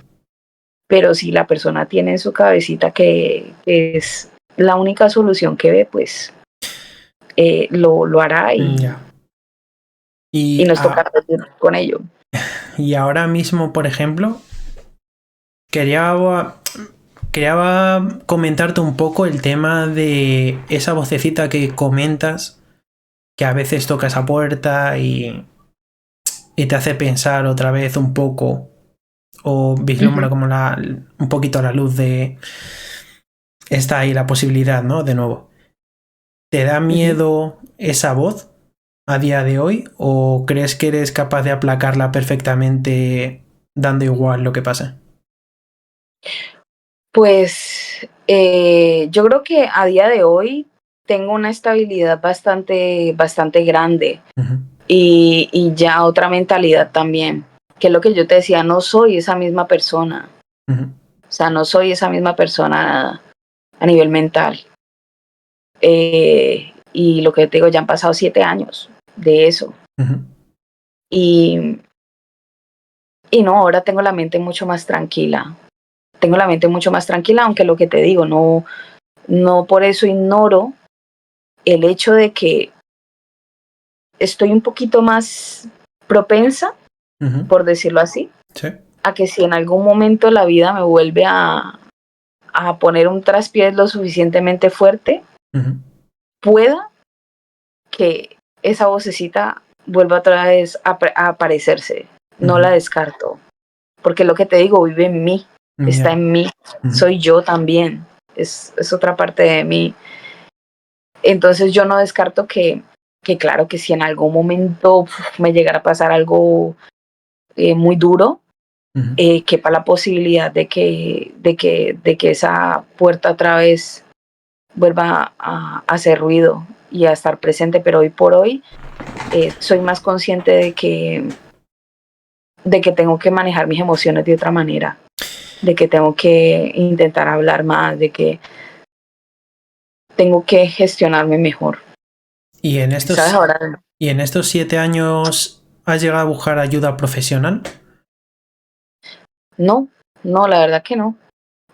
Pero si la persona tiene en su cabecita que es la única solución que ve, pues lo hará y nos toca con ello. Y ahora mismo, por ejemplo, quería comentarte un poco el tema de esa vocecita que comentas, que a veces toca esa puerta y te hace pensar otra vez un poco, o vislumbra como un poquito a la luz de está ahí la posibilidad, ¿no? De nuevo. ¿Te da miedo esa voz a día de hoy o crees que eres capaz de aplacarla perfectamente dando igual lo que pase? Pues yo creo que a día de hoy tengo una estabilidad bastante grande y ya otra mentalidad también, que es lo que yo te decía, no soy esa misma persona, o sea, no soy esa misma persona a nivel mental. Y lo que te digo, ya han pasado 7 años de eso. Ujú. Y, y no, ahora tengo la mente mucho más tranquila. Tengo la mente mucho más tranquila, aunque lo que te digo, no por eso ignoro el hecho de que estoy un poquito más propensa, Ujú. por decirlo así, Sí. a que si en algún momento la vida me vuelve a poner un traspiés lo suficientemente fuerte, Ujú. pueda que esa vocecita vuelva otra vez a aparecerse. No la Ujú. descarto, porque lo que te digo vive en mí, está Ya. en mí, Ujú. soy yo también, es otra parte de mí. Entonces yo no descarto que claro que si en algún momento me llegara a pasar algo muy duro, Ujú. quepa la posibilidad de que esa puerta otra vez vuelva a hacer ruido y a estar presente, pero hoy por hoy soy más consciente de que tengo que manejar mis emociones de otra manera, de que tengo que intentar hablar más, de que tengo que gestionarme mejor. ¿Y en ¿Sabes? estos, Ahora y en estos 7 años has llegado a buscar ayuda profesional? no, no, la verdad que no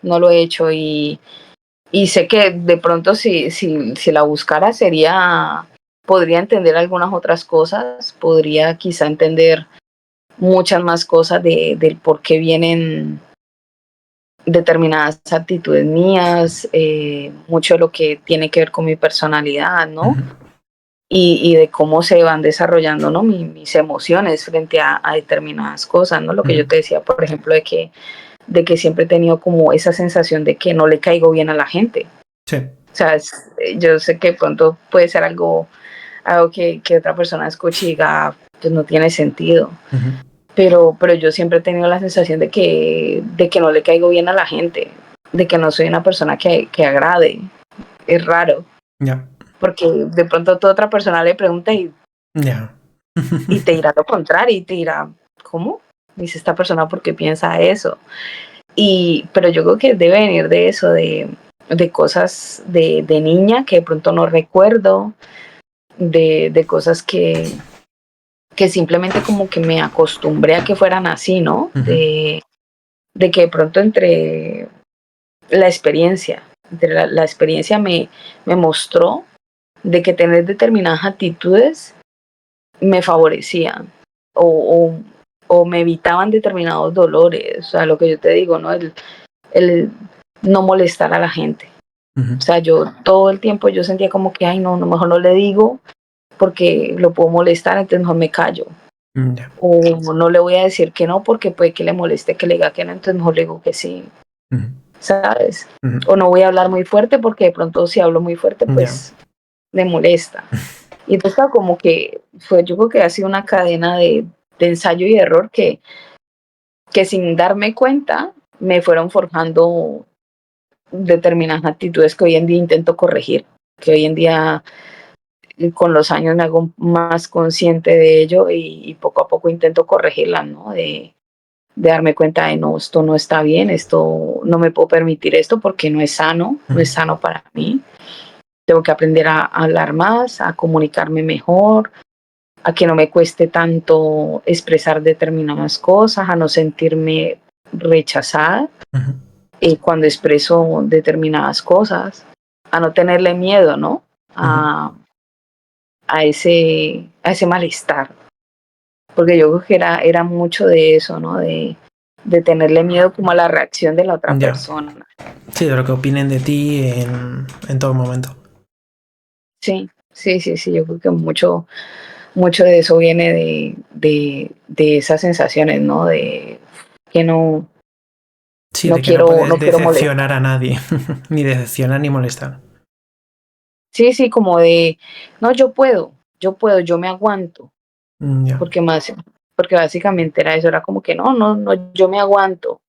lo he hecho y sé que de pronto si la buscara podría entender algunas otras cosas, podría quizá entender muchas más cosas del por qué vienen determinadas actitudes mías, mucho de lo que tiene que ver con mi personalidad, ¿no? Ujú. Y de cómo se van desarrollando, ¿no? Mis emociones frente a determinadas cosas, ¿no? Lo que yo Ujú. te decía, por ejemplo, de que siempre he tenido como esa sensación de que no le caigo bien a la gente. Sí. O sea, yo sé que de pronto puede ser algo que otra persona escuche y diga, pues no tiene sentido. Ujú. Pero yo siempre he tenido la sensación de que no le caigo bien a la gente, de que no soy una persona que agrade. Es raro, Ya. porque de pronto a tu otra persona le pregunta Ya. y te dirá lo contrario y te dirá, ¿cómo? Dice esta persona porque piensa eso. Pero yo creo que debe venir de eso, de cosas de niña que de pronto no recuerdo, de cosas que simplemente como que me acostumbré a que fueran así, ¿no? Ujú. De que de pronto entre la experiencia me mostró de que tener determinadas actitudes me favorecían o, o me evitaban determinados dolores, o sea, lo que yo te digo, ¿no? El no molestar a la gente. Ujú. O sea, yo todo el tiempo yo sentía como que, ay, no, no, mejor no le digo porque lo puedo molestar, entonces mejor me callo. Ya. O no le voy a decir que no porque puede que le moleste que le diga que no, entonces mejor le digo que sí, Ujú. ¿sabes? Ujú. O no voy a hablar muy fuerte porque de pronto si hablo muy fuerte, Ya. pues le molesta. Y entonces como que yo creo que ha sido una cadena de ensayo y error que sin darme cuenta me fueron forjando determinadas actitudes que hoy en día intento corregir, que hoy en día con los años me hago más consciente de ello y poco a poco intento corregirlas, ¿no? De darme cuenta de no, esto no está bien, esto no me puedo permitir esto porque no es sano, no Ujú. es sano para mí. Tengo que aprender a hablar más, a comunicarme mejor, a que no me cueste tanto expresar determinadas cosas, a no sentirme rechazada Ujú. cuando expreso determinadas cosas, a no tenerle miedo, ¿no? Ujú. A, a ese malestar. Porque yo creo que era mucho de eso, ¿no? De tenerle miedo como a la reacción de la otra Ya. persona. Sí, de lo que opinen de ti en todo momento. Sí, sí, sí, sí, yo creo que mucho de eso viene de esas sensaciones, ¿no? De que Sí, de que no no puedes quiero molestar. decepcionar a nadie. Ni decepcionar ni molestar. Sí, sí, como de, no, yo puedo, yo me aguanto, Ya. porque más, porque básicamente era eso, era como que no, no, no, yo me aguanto.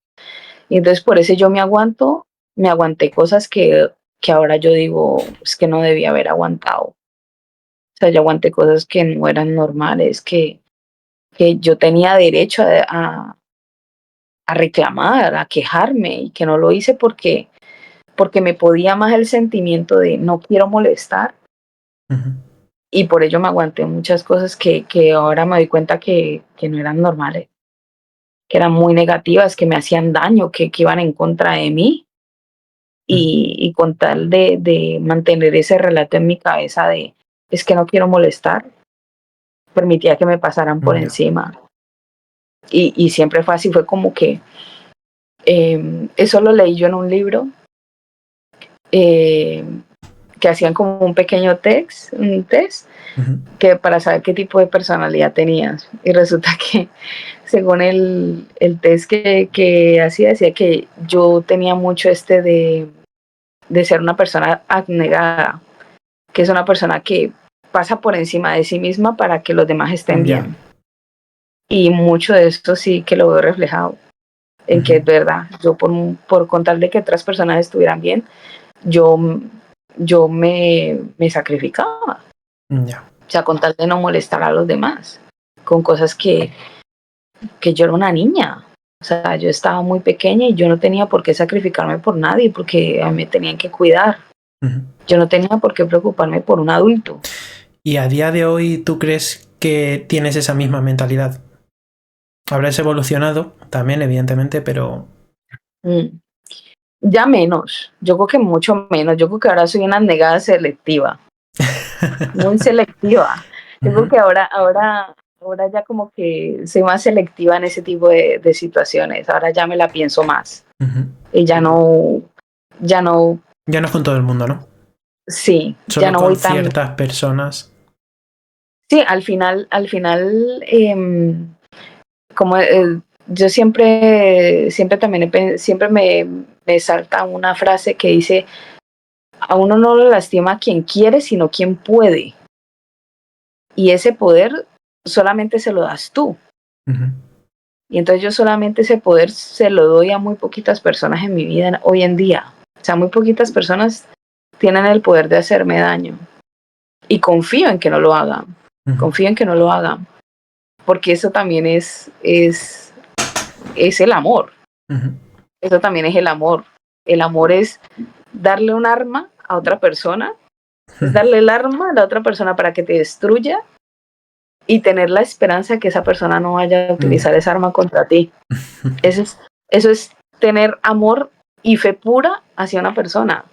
Y entonces por ese yo me aguanto, me aguanté cosas que ahora yo digo, es que no debía haber aguantado. O sea, yo aguanté cosas que no eran normales, que yo tenía derecho a reclamar, a quejarme y que no lo hice porque me podía más el sentimiento de no quiero molestar Ujú. y por ello me aguanté muchas cosas que ahora me doy cuenta que no eran normales, que eran muy negativas, que me hacían daño, que iban en contra de mí. Y con tal de mantener ese relato en mi cabeza de es que no quiero molestar, permitía que me pasaran por encima. Y siempre fue así, fue como que eso lo leí yo en un libro que hacían como un pequeño un test que para saber qué tipo de personalidad tenías. Y resulta que según el test que hacía, decía que yo tenía mucho de ser una persona abnegada, que es una persona que pasa por encima de sí misma para que los demás estén bien. Y mucho de esto sí que lo veo reflejado, en que es verdad, yo por contar de que otras personas estuvieran bien, yo me sacrificaba. O sea, con tal de no molestar a los demás, con cosas que yo era una niña. O sea, yo estaba muy pequeña y yo no tenía por qué sacrificarme por nadie, porque a mí me tenían que cuidar. Yo no tenía por qué preocuparme por un adulto. ¿Y a día de hoy tú crees que tienes esa misma mentalidad? Habrás evolucionado también, evidentemente, pero... Ya menos. Yo creo que mucho menos. Yo creo que ahora soy una negada selectiva. Muy selectiva. Yo creo que ahora ya como que soy más selectiva en ese tipo de situaciones. Ahora ya me la pienso más. Y ya no... Ya no es con todo el mundo, ¿no? Sí, solo ya no con voy tan... ciertas personas. Sí, al final como yo siempre también siempre me salta una frase que dice: a uno no lo lastima quien quiere, sino quien puede. Y ese poder solamente se lo das tú. Y entonces yo solamente ese poder se lo doy a muy poquitas personas en mi vida hoy en día. O sea, muy poquitas personas tienen el poder de hacerme daño. Y confío en que no lo hagan. Confío en que no lo hagan. Porque eso también es el amor. Eso también es el amor. El amor es darle un arma a otra persona, es darle el arma a la otra persona para que te destruya y tener la esperanza de que esa persona no vaya a utilizar esa arma contra ti. Eso es tener amor y fe pura hacia una persona.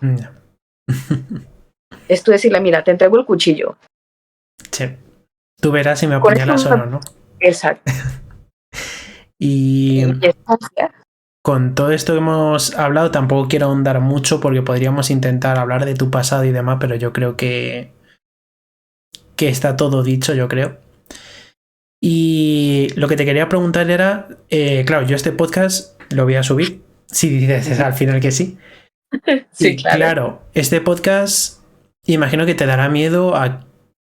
Es tú decirle: mira, te entrego el cuchillo. Sí. Tú verás si me apuñalas o no, ¿no? Exacto. Y con todo esto que hemos hablado, tampoco quiero ahondar mucho porque podríamos intentar hablar de tu pasado y demás, pero yo creo que está todo dicho, yo creo. Y lo que te quería preguntar era, claro, yo este podcast lo voy a subir, si dices al final que sí. Sí, y claro, este podcast imagino que te dará miedo a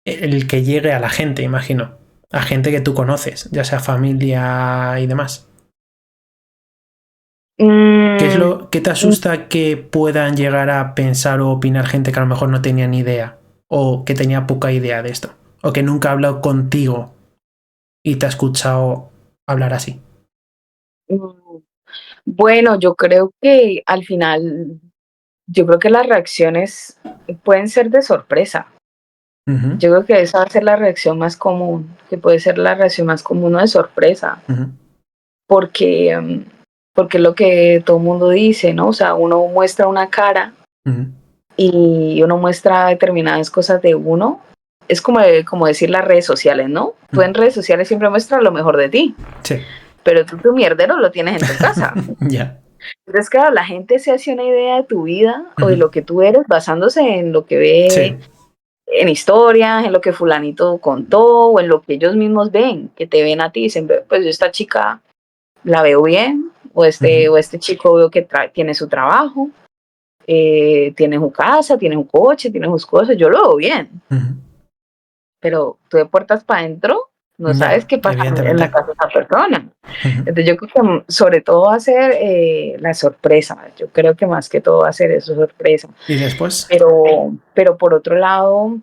el que llegue a la gente, imagino. A gente que tú conoces, ya sea familia y demás. ¿Qué te asusta que puedan llegar a pensar o opinar gente que a lo mejor no tenía ni idea? O que tenía poca idea de esto. O que nunca ha hablado contigo y te ha escuchado hablar así. Bueno, yo creo que al final, yo creo que las reacciones pueden ser de sorpresa. Yo creo que esa va a ser la reacción más común, que puede ser la reacción más común, ¿no? De sorpresa. Porque es lo que todo el mundo dice, ¿no? O sea, uno muestra una cara y uno muestra determinadas cosas de uno. Es como decir las redes sociales, ¿no? Tú en redes sociales siempre muestras lo mejor de ti. Sí. Pero tú tu mierdero lo tienes en tu casa. Ya. Entonces, claro, la gente se hace una idea de tu vida o de lo que tú eres basándose en lo que ve en historias, en lo que fulanito contó o en lo que ellos mismos ven, que te ven a ti y dicen: pues esta chica la veo bien, o este chico veo que tiene su trabajo, tiene su casa, tiene su coche, tiene sus cosas, yo lo veo bien. Pero tú de puertas para adentro no sabes qué pasa en la casa de esa persona. Entonces yo creo que sobre todo va a ser la sorpresa. Yo creo que más que todo va a ser eso, sorpresa. ¿Y después? Pero por otro lado,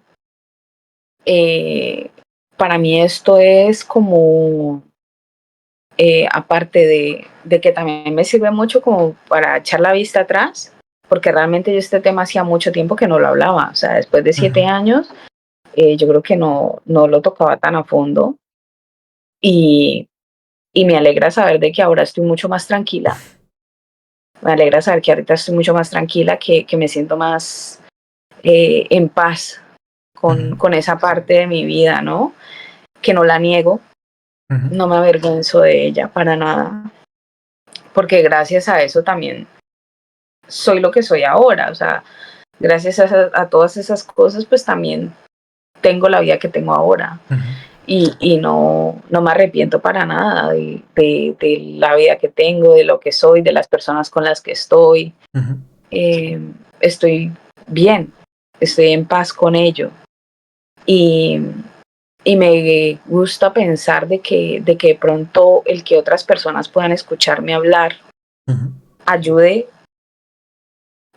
para mí esto es como, aparte de que también me sirve mucho como para echar la vista atrás, porque realmente yo este tema hacía mucho tiempo que no lo hablaba. O sea, después de 7 años, yo creo que no lo tocaba tan a fondo y me alegra saber de que ahora estoy mucho más tranquila. Me alegra saber que ahorita estoy mucho más tranquila, que me siento más en paz con esa parte de mi vida, ¿no? Que no la niego, no me avergüenzo de ella para nada, porque gracias a eso también soy lo que soy ahora, o sea, gracias a todas esas cosas, pues también tengo la vida que tengo ahora. Y no me arrepiento para nada de la vida que tengo, de lo que soy, de las personas con las que estoy. Estoy bien, estoy en paz con ello. Y me gusta pensar de que de pronto el que otras personas puedan escucharme hablar ayude,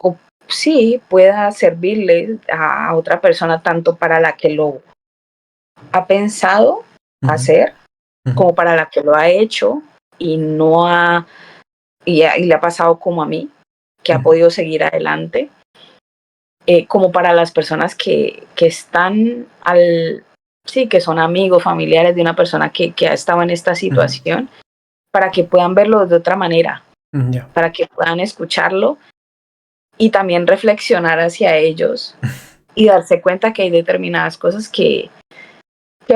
o sí, pueda servirle a otra persona, tanto para la que lo ha pensado hacer, como para la que lo ha hecho y no ha y le ha pasado como a mí, que ha podido seguir adelante, como para las personas que están sí, que son amigos, familiares de una persona que ha estado en esta situación, para que puedan verlo de otra manera, para que puedan escucharlo y también reflexionar hacia ellos y darse cuenta que hay determinadas cosas que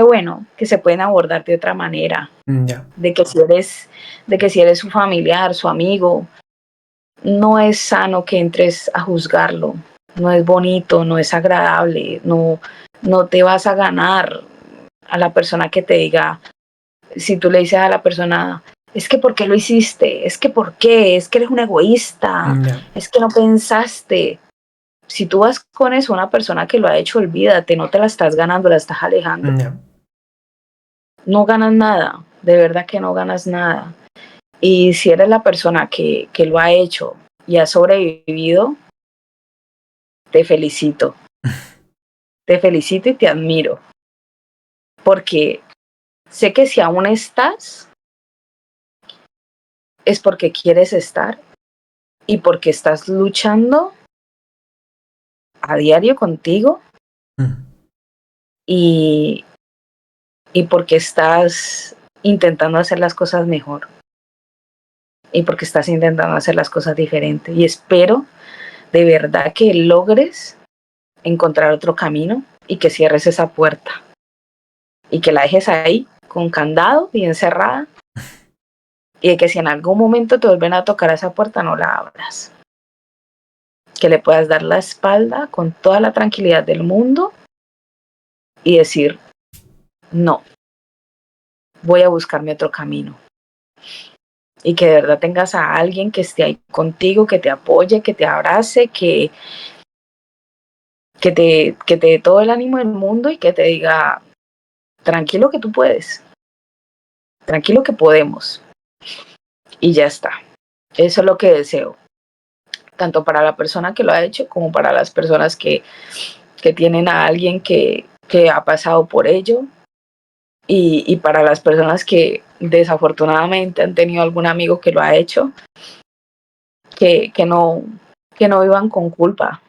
bueno, que se pueden abordar de otra manera. De que si eres su familiar, su amigo, no es sano que entres a juzgarlo, no es bonito, no es agradable, no te vas a ganar a la persona que te diga, si tú le dices a la persona, es que ¿por qué lo hiciste? Es que ¿por qué? Es que eres un egoísta, es que no pensaste. Si tú vas con eso, una persona que lo ha hecho, olvídate, no te la estás ganando, la estás alejando. No ganas nada, de verdad que no ganas nada. Y si eres la persona que lo ha hecho y ha sobrevivido, te felicito. Te felicito y te admiro. Porque sé que si aún estás, es porque quieres estar y porque estás luchando a diario contigo y porque estás intentando hacer las cosas mejor y porque estás intentando hacer las cosas diferentes. Y espero de verdad que logres encontrar otro camino y que cierres esa puerta y que la dejes ahí con candado y encerrada, y de que si en algún momento te vuelven a tocar esa puerta, no la abras, que le puedas dar la espalda con toda la tranquilidad del mundo y decir, no, voy a buscarme otro camino, y que de verdad tengas a alguien que esté ahí contigo, que te apoye, que te abrace, que te dé todo el ánimo del mundo y que te diga, tranquilo que tú puedes, tranquilo que podemos, y ya está. Eso es lo que deseo, tanto para la persona que lo ha hecho como para las personas que tienen a alguien que ha pasado por ello, y para las personas que desafortunadamente han tenido algún amigo que lo ha hecho, que no vivan con culpa,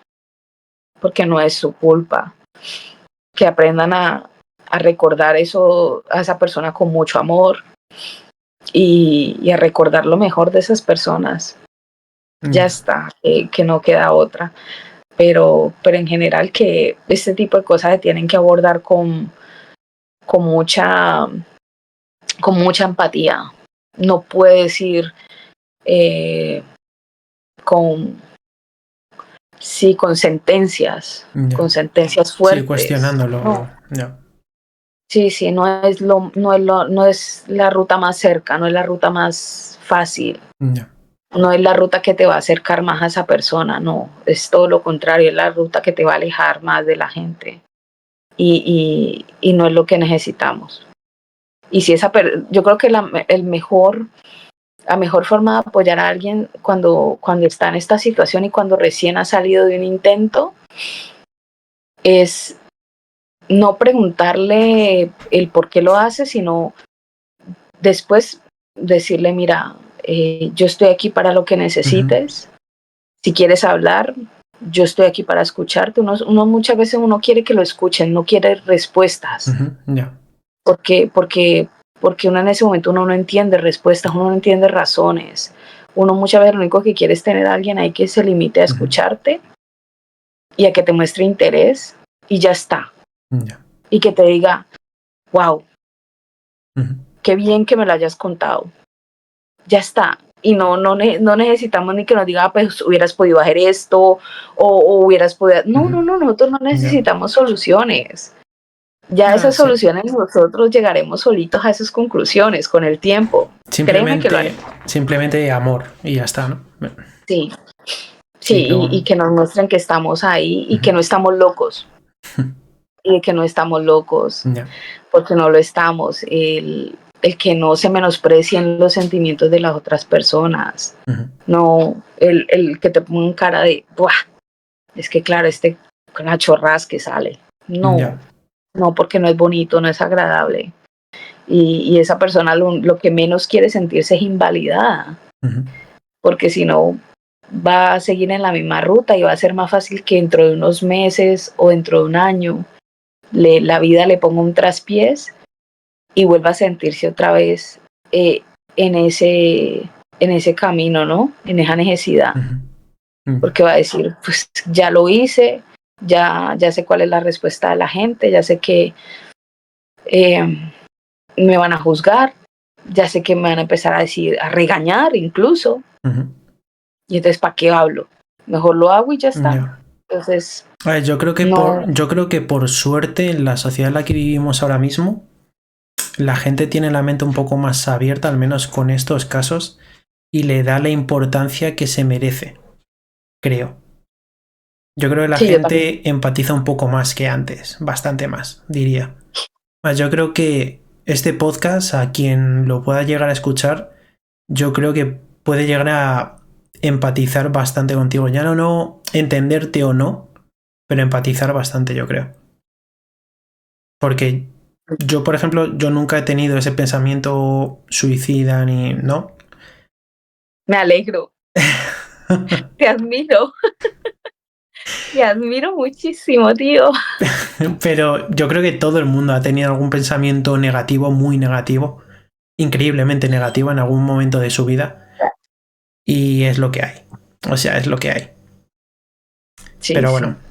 porque no es su culpa, que aprendan a recordar eso, a esa persona con mucho amor, y a recordar lo mejor de esas personas. Ya está, que no queda otra. Pero en general que este tipo de cosas se tienen que abordar con mucha empatía. No puedes ir con sentencias, con sentencias fuertes. Sí, cuestionándolo. No. Sí, no es la ruta más cerca, no es la ruta más fácil. No es la ruta que te va a acercar más a esa persona, no, es todo lo contrario, es la ruta que te va a alejar más de la gente, y no es lo que necesitamos. Y si yo creo que la mejor forma de apoyar a alguien cuando está en esta situación y cuando recién ha salido de un intento es no preguntarle el por qué lo hace, sino después decirle, mira, yo estoy aquí para lo que necesites. Si quieres hablar, yo estoy aquí para escucharte. Uno muchas veces uno quiere que lo escuchen, no quiere respuestas. Yeah. Porque uno en ese momento uno no entiende respuestas, uno no entiende razones. Uno muchas veces lo único que quiere es tener a alguien ahí que se limite a escucharte y a que te muestre interés y ya está. Yeah. Y que te diga, wow, qué bien que me lo hayas contado. Ya está. Y no necesitamos ni que nos diga, pues hubieras podido hacer esto o hubieras podido... No, nosotros no necesitamos soluciones. Ya esas soluciones nosotros llegaremos solitos a esas conclusiones con el tiempo. Créeme que lo haremos. Simplemente amor y ya está, ¿no? Sí, y que nos muestren que estamos ahí y que no estamos locos. Y que no estamos locos, porque no lo estamos. El que no se menosprecien los sentimientos de las otras personas. No, el que te ponga cara de, ¡buah! Es que claro, con la chorras que sale. No, no, porque no es bonito, no es agradable. Y esa persona lo que menos quiere sentirse es invalidada. Porque si no, va a seguir en la misma ruta y va a ser más fácil que dentro de unos meses o dentro de un año la vida le ponga un traspiés y vuelva a sentirse otra vez en ese camino, ¿no? En esa necesidad. Porque va a decir, pues ya lo hice, ya sé cuál es la respuesta de la gente, ya sé que me van a juzgar, ya sé que me van a empezar a decir, a regañar incluso. Y entonces, ¿para qué hablo? Mejor lo hago y ya está. Entonces, a ver, yo creo que por suerte en la sociedad en la que vivimos ahora mismo, la gente tiene la mente un poco más abierta, al menos con estos casos, y le da la importancia que se merece, creo. Yo creo que la gente empatiza un poco más que antes, bastante más, diría. Yo creo que este podcast, a quien lo pueda llegar a escuchar, yo creo que puede llegar a empatizar bastante contigo. Ya no entenderte o no, pero empatizar bastante, yo creo. Porque yo, por ejemplo, yo nunca he tenido ese pensamiento suicida ni... ¿no? Me alegro. Te admiro. Te admiro muchísimo, tío. Pero yo creo que todo el mundo ha tenido algún pensamiento negativo, muy negativo, increíblemente negativo en algún momento de su vida. Y es lo que hay. O sea, es lo que hay. Sí, pero bueno. Sí.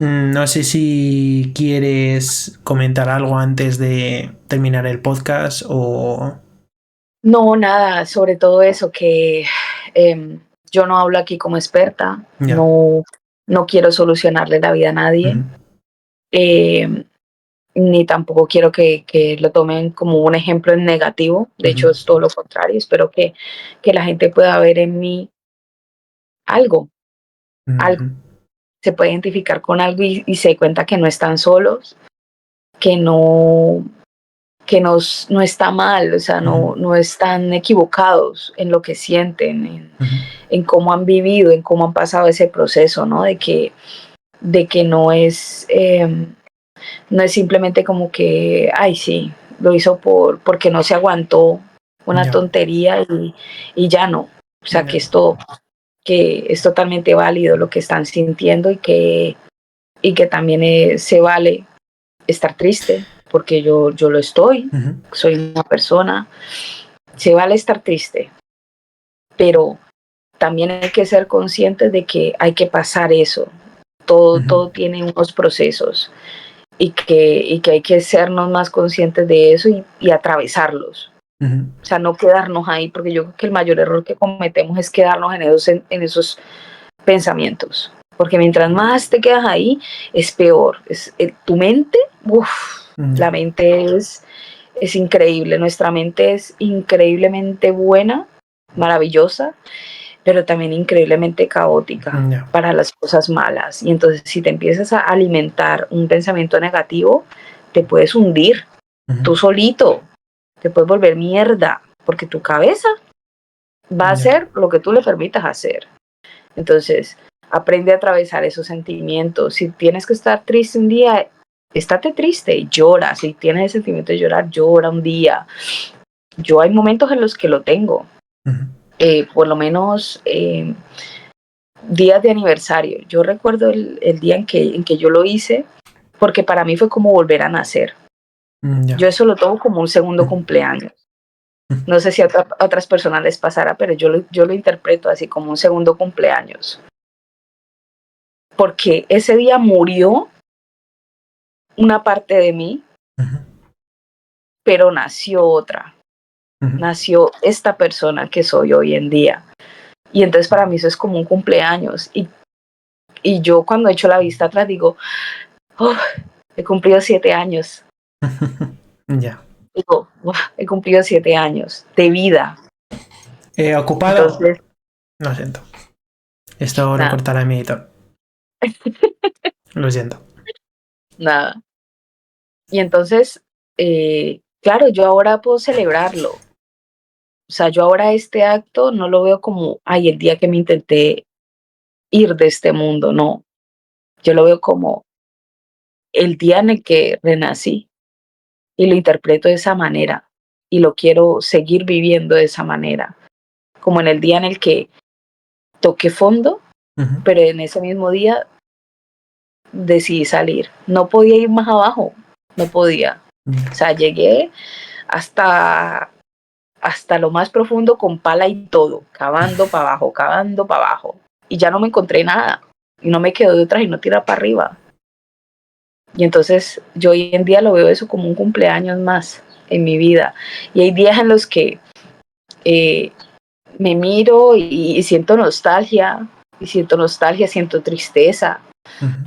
No sé si quieres comentar algo antes de terminar el podcast o... No, nada, sobre todo eso, que yo no hablo aquí como experta, no quiero solucionarle la vida a nadie, ni tampoco quiero que lo tomen como un ejemplo en negativo, de hecho es todo lo contrario, espero que la gente pueda ver en mí algo, se puede identificar con algo y se dé cuenta que no están solos, que no está mal, o sea, no están equivocados en lo que sienten, en cómo han vivido, en cómo han pasado ese proceso, ¿no? De que no es simplemente como que, ay, sí, lo hizo porque no se aguantó una tontería y ya no. O sea, que es totalmente válido lo que están sintiendo y que también se vale estar triste, porque yo lo estoy, soy una persona, se vale estar triste, pero también hay que ser conscientes de que hay que pasar eso, todo tiene unos procesos y que hay que sernos más conscientes de eso y atravesarlos. O sea, no quedarnos ahí, porque yo creo que el mayor error que cometemos es quedarnos en esos pensamientos. Porque mientras más te quedas ahí, es peor. Tu mente, la mente es increíble. Nuestra mente es increíblemente buena, maravillosa, pero también increíblemente caótica para las cosas malas. Y entonces, si te empiezas a alimentar un pensamiento negativo, te puedes hundir tú solito. Te puedes volver mierda, porque tu cabeza va a hacer lo que tú le permitas hacer. Entonces, aprende a atravesar esos sentimientos. Si tienes que estar triste un día, estate triste y llora. Si tienes el sentimiento de llorar, llora un día. Yo hay momentos en los que lo tengo. Por lo menos días de aniversario. Yo recuerdo el día en que yo lo hice, porque para mí fue como volver a nacer. Ya. Yo eso lo tomo como un segundo cumpleaños. No sé si a otras personas les pasará, pero yo lo interpreto así como un segundo cumpleaños. Porque ese día murió una parte de mí, pero nació otra. Nació esta persona que soy hoy en día. Y entonces para mí eso es como un cumpleaños. Y yo cuando echo la vista atrás digo, oh, he cumplido 7 años. Ya. Digo, oh, he cumplido 7 años de vida. ¿Ocupado? Entonces, Lo siento. Esto lo nada, cortará mi editor. Lo siento. nada. Y entonces, claro, yo ahora puedo celebrarlo. O sea, yo ahora este acto no lo veo como, ay, el día que me intenté ir de este mundo, no. Yo lo veo como el día en el que renací y lo interpreto de esa manera y lo quiero seguir viviendo de esa manera, como en el día en el que toqué fondo, pero en ese mismo día decidí salir. No podía ir más abajo, no podía. O sea, llegué hasta, hasta lo más profundo con pala y todo, cavando para abajo, cavando para abajo. Y ya no me encontré nada. Y no me quedó de otra y no tirar para arriba. Y entonces yo hoy en día lo veo eso como un cumpleaños más en mi vida. Y hay días en los que me miro y siento nostalgia, siento tristeza,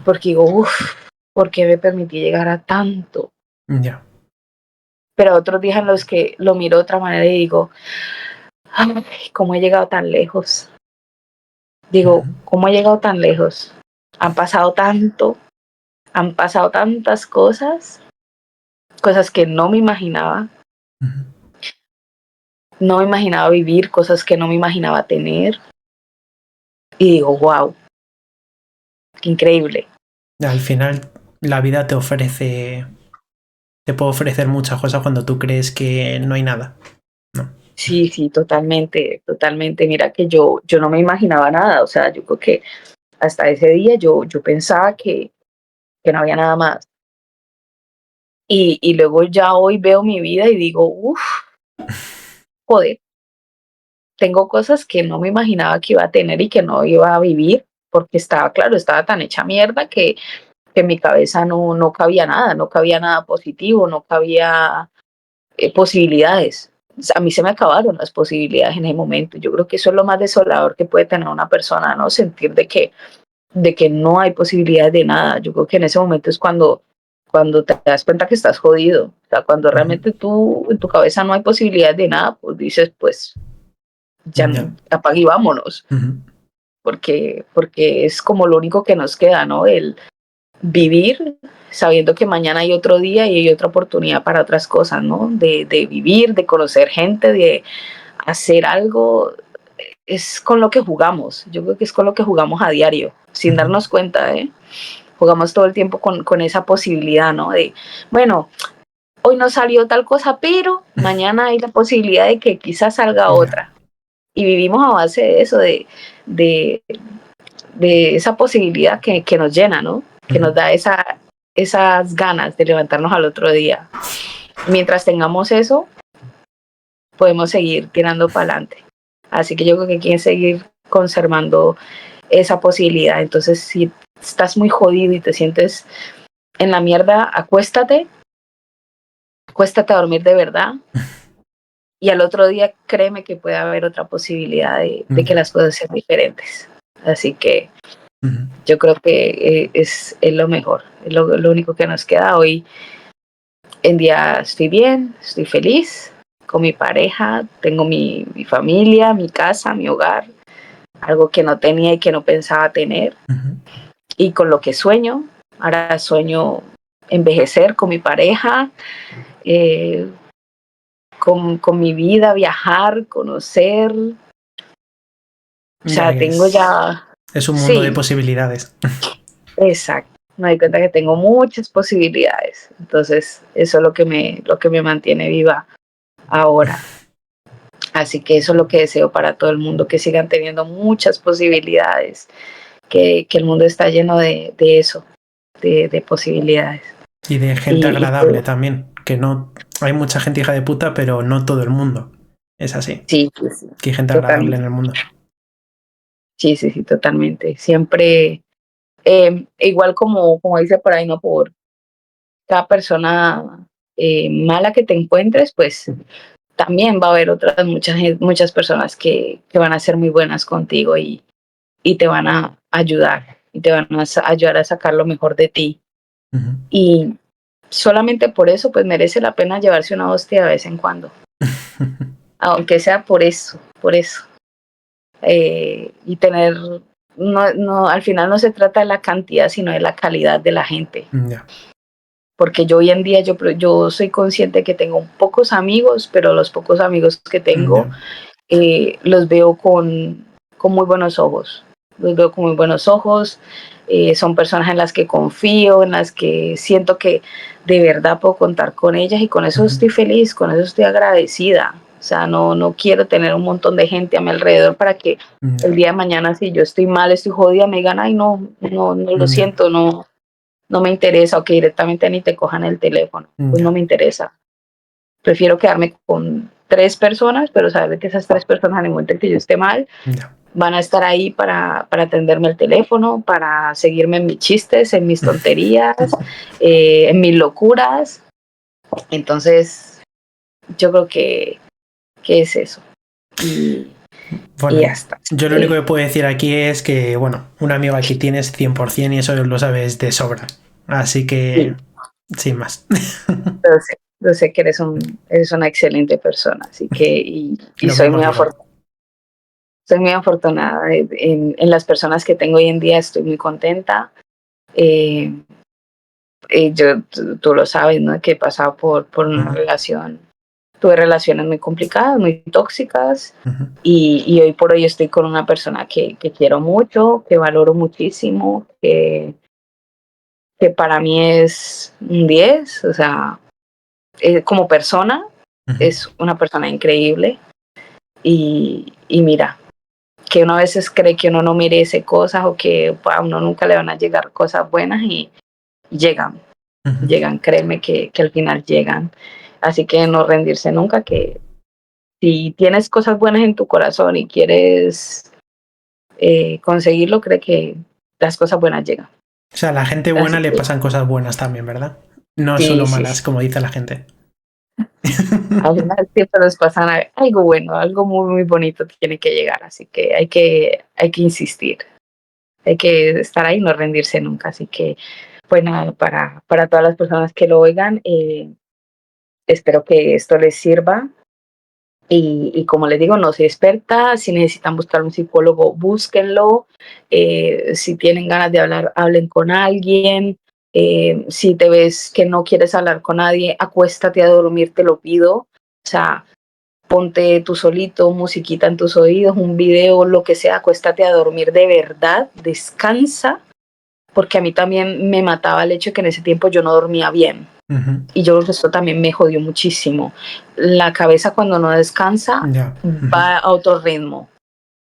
porque digo, uff, ¿por qué me permití llegar a tanto? Ya. Pero otros días en los que lo miro de otra manera y digo, ay, ¿cómo he llegado tan lejos? Digo, ¿cómo he llegado tan lejos? Han pasado tanto, han pasado tantas cosas, cosas que no me imaginaba. No me imaginaba vivir, cosas que no me imaginaba tener. Y digo, wow, qué increíble. Al final, la vida te ofrece. Te puede ofrecer muchas cosas cuando tú crees que no hay nada. No. Sí, sí, totalmente, totalmente. Mira que yo no me imaginaba nada. O sea, yo creo que hasta ese día yo pensaba que no había nada más. Y luego ya hoy veo mi vida y digo, uff, joder, tengo cosas que no me imaginaba que iba a tener y que no iba a vivir, porque estaba, claro, estaba tan hecha mierda que en mi cabeza no cabía nada, no cabía nada positivo, no cabía posibilidades. O sea, a mí se me acabaron las posibilidades en ese momento. Yo creo que eso es lo más desolador que puede tener una persona, ¿no? Sentir de que no hay posibilidades de nada. Yo creo que en ese momento es cuando te das cuenta que estás jodido. O sea, cuando realmente tú en tu cabeza no hay posibilidades de nada, pues dices, pues ya, Ya. apague y vámonos. Porque es como lo único que nos queda, ¿no? El vivir sabiendo que mañana hay otro día y hay otra oportunidad para otras cosas, ¿no? De vivir, de conocer gente, de hacer algo. Es con lo que jugamos. Yo creo que es con lo que jugamos a diario, sin darnos cuenta, ¿eh? Jugamos todo el tiempo con esa posibilidad, ¿no? De, bueno, hoy no salió tal cosa, pero mañana hay la posibilidad de que quizás salga Ya. otra. Y vivimos a base de eso, de, de esa posibilidad que nos llena, ¿no? Que nos da esas ganas de levantarnos al otro día. Mientras tengamos eso, podemos seguir tirando para adelante. Así que yo creo que quieren seguir conservando esa posibilidad. Entonces, si estás muy jodido y te sientes en la mierda, acuéstate a dormir de verdad. Y al otro día, créeme que puede haber otra posibilidad de que las cosas sean diferentes. Así que yo creo que es lo mejor, es lo único que nos queda hoy. En día estoy bien, estoy feliz con mi pareja, tengo mi familia, mi casa, mi hogar, algo que no tenía y que no pensaba tener. Y con lo que sueño, ahora sueño envejecer con mi pareja, con mi vida, viajar, conocer. O sea, tengo ya... Es un mundo de Sí, posibilidades. exacto. Me doy cuenta que tengo muchas posibilidades. Entonces, eso es lo que me mantiene viva ahora. Así que eso es lo que deseo para todo el mundo, que sigan teniendo muchas posibilidades, que el mundo está lleno de eso, de posibilidades. Y de gente agradable también, que no... Hay mucha gente hija de puta, pero no todo el mundo. Es así. Sí, sí, Que hay gente agradable totalmente. en el mundo. Sí, sí, sí, totalmente. Siempre, igual como dice por ahí, no por cada persona mala que te encuentres, pues también va a haber otras muchas personas que van a ser muy buenas contigo y te van a ayudar y te van a ayudar a sacar lo mejor de ti. Uh-huh. Y solamente por eso, pues merece la pena llevarse una hostia de vez en cuando, aunque sea por eso, por eso. Y tener, no, al final no se trata de la cantidad, sino de la calidad de la gente. Yeah. Porque yo hoy en día, yo soy consciente que tengo pocos amigos, pero los pocos amigos que tengo los veo con muy buenos ojos. Los veo con muy buenos ojos. Son personas en las que confío, en las que siento que de verdad puedo contar con ellas y con eso estoy feliz, con eso estoy agradecida. O sea, no quiero tener un montón de gente a mi alrededor para que el día de mañana, si yo estoy mal, estoy jodida, me digan, ay, no lo siento, no me interesa, o que directamente ni te cojan el teléfono. Pues no me interesa. Prefiero quedarme con 3 personas, pero saber que esas 3 personas, en el momento en que yo esté mal, van a estar ahí para atenderme el teléfono, para seguirme en mis chistes, en mis tonterías, en mis locuras. Entonces, yo creo que es eso. Bueno, y ya está. Yo lo único que puedo decir aquí es que, bueno, un amigo aquí tienes 100% y eso lo sabes de sobra. Así que, sin más. Yo sé que eres una excelente persona, así que, y soy muy afortunada. Soy muy afortunada en las personas que tengo hoy en día, estoy muy contenta. Tú lo sabes, ¿no? Que he pasado por una relación, tuve relaciones muy complicadas, muy tóxicas, y hoy por hoy estoy con una persona que quiero mucho, que valoro muchísimo, que para mí es un 10, o sea, como persona, es una persona increíble, y mira, que uno a veces cree que uno no merece cosas o que a uno nunca le van a llegar cosas buenas y llegan, créeme que al final llegan. Así que no rendirse nunca, que si tienes cosas buenas en tu corazón y quieres conseguirlo, cree que las cosas buenas llegan. O sea, a la gente buena le pasan cosas buenas también, ¿verdad? No solo malas, como dice la gente. Al final siempre nos pasan algo bueno, algo muy, muy bonito tiene que llegar, así que hay que insistir, hay que estar ahí y no rendirse nunca. Así que, pues nada, para todas las personas que lo oigan, espero que esto les sirva. Y como les digo, no soy experta, si necesitan buscar un psicólogo, búsquenlo. Si tienen ganas de hablar, hablen con alguien. Si te ves que no quieres hablar con nadie, acuéstate a dormir, te lo pido. O sea, ponte tú solito, musiquita en tus oídos, un video, lo que sea, acuéstate a dormir de verdad, descansa, porque a mí también me mataba el hecho de que en ese tiempo yo no dormía bien. Y yo creo que esto también me jodió muchísimo. La cabeza cuando no descansa va a otro ritmo.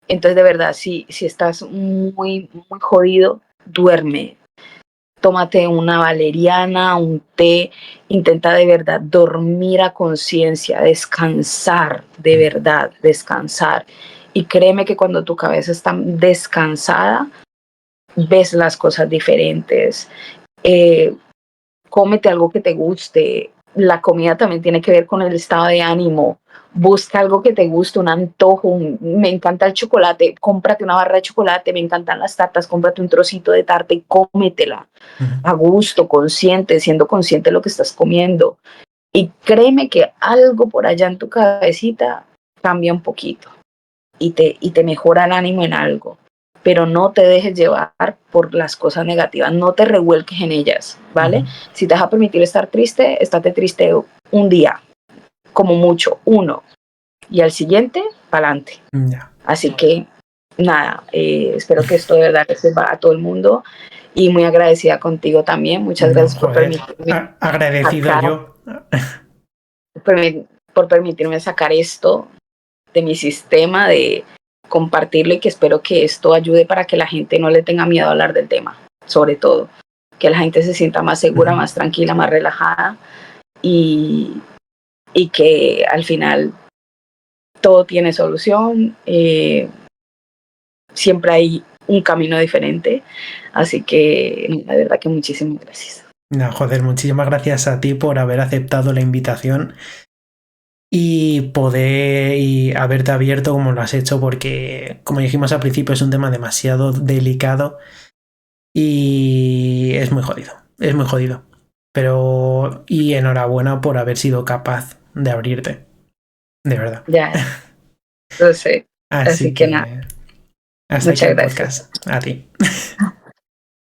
Entonces, de verdad, si estás muy, muy jodido, duerme. Tómate una valeriana, un té, intenta de verdad dormir a conciencia, descansar, de verdad, descansar. Y créeme que cuando tu cabeza está descansada, ves las cosas diferentes. Cómete algo que te guste. La comida también tiene que ver con el estado de ánimo. Busca algo que te guste, un antojo. Me encanta el chocolate, cómprate una barra de chocolate. Me encantan las tartas, cómprate un trocito de tarta y cómetela a gusto, consciente, siendo consciente de lo que estás comiendo. Y créeme que algo por allá en tu cabecita cambia un poquito y te mejora el ánimo en algo. Pero no te dejes llevar por las cosas negativas, no te revuelques en ellas, ¿vale? Si te vas a permitir estar triste, estate triste un día, como mucho, uno, y al siguiente, para adelante. Así que, nada, espero que esto de verdad les sirva a todo el mundo, y muy agradecida contigo también. Muchas gracias por permitirme agradecido sacar, yo. por permitirme sacar esto mi sistema de compartirlo, y que espero que esto ayude para que la gente no le tenga miedo a hablar del tema, sobre todo, que la gente se sienta más segura, más tranquila, más relajada, y que al final todo tiene solución, siempre hay un camino diferente, así que la verdad que muchísimas gracias. No, joder, muchísimas gracias a ti por haber aceptado la invitación y poder y haberte abierto como lo has hecho, porque como dijimos al principio es un tema demasiado delicado y es muy jodido, es muy jodido. Pero y enhorabuena por haber sido capaz de abrirte, de verdad. Ya, lo sé. Así Así que que nada, hasta aquí muchas el gracias. podcast. A ti.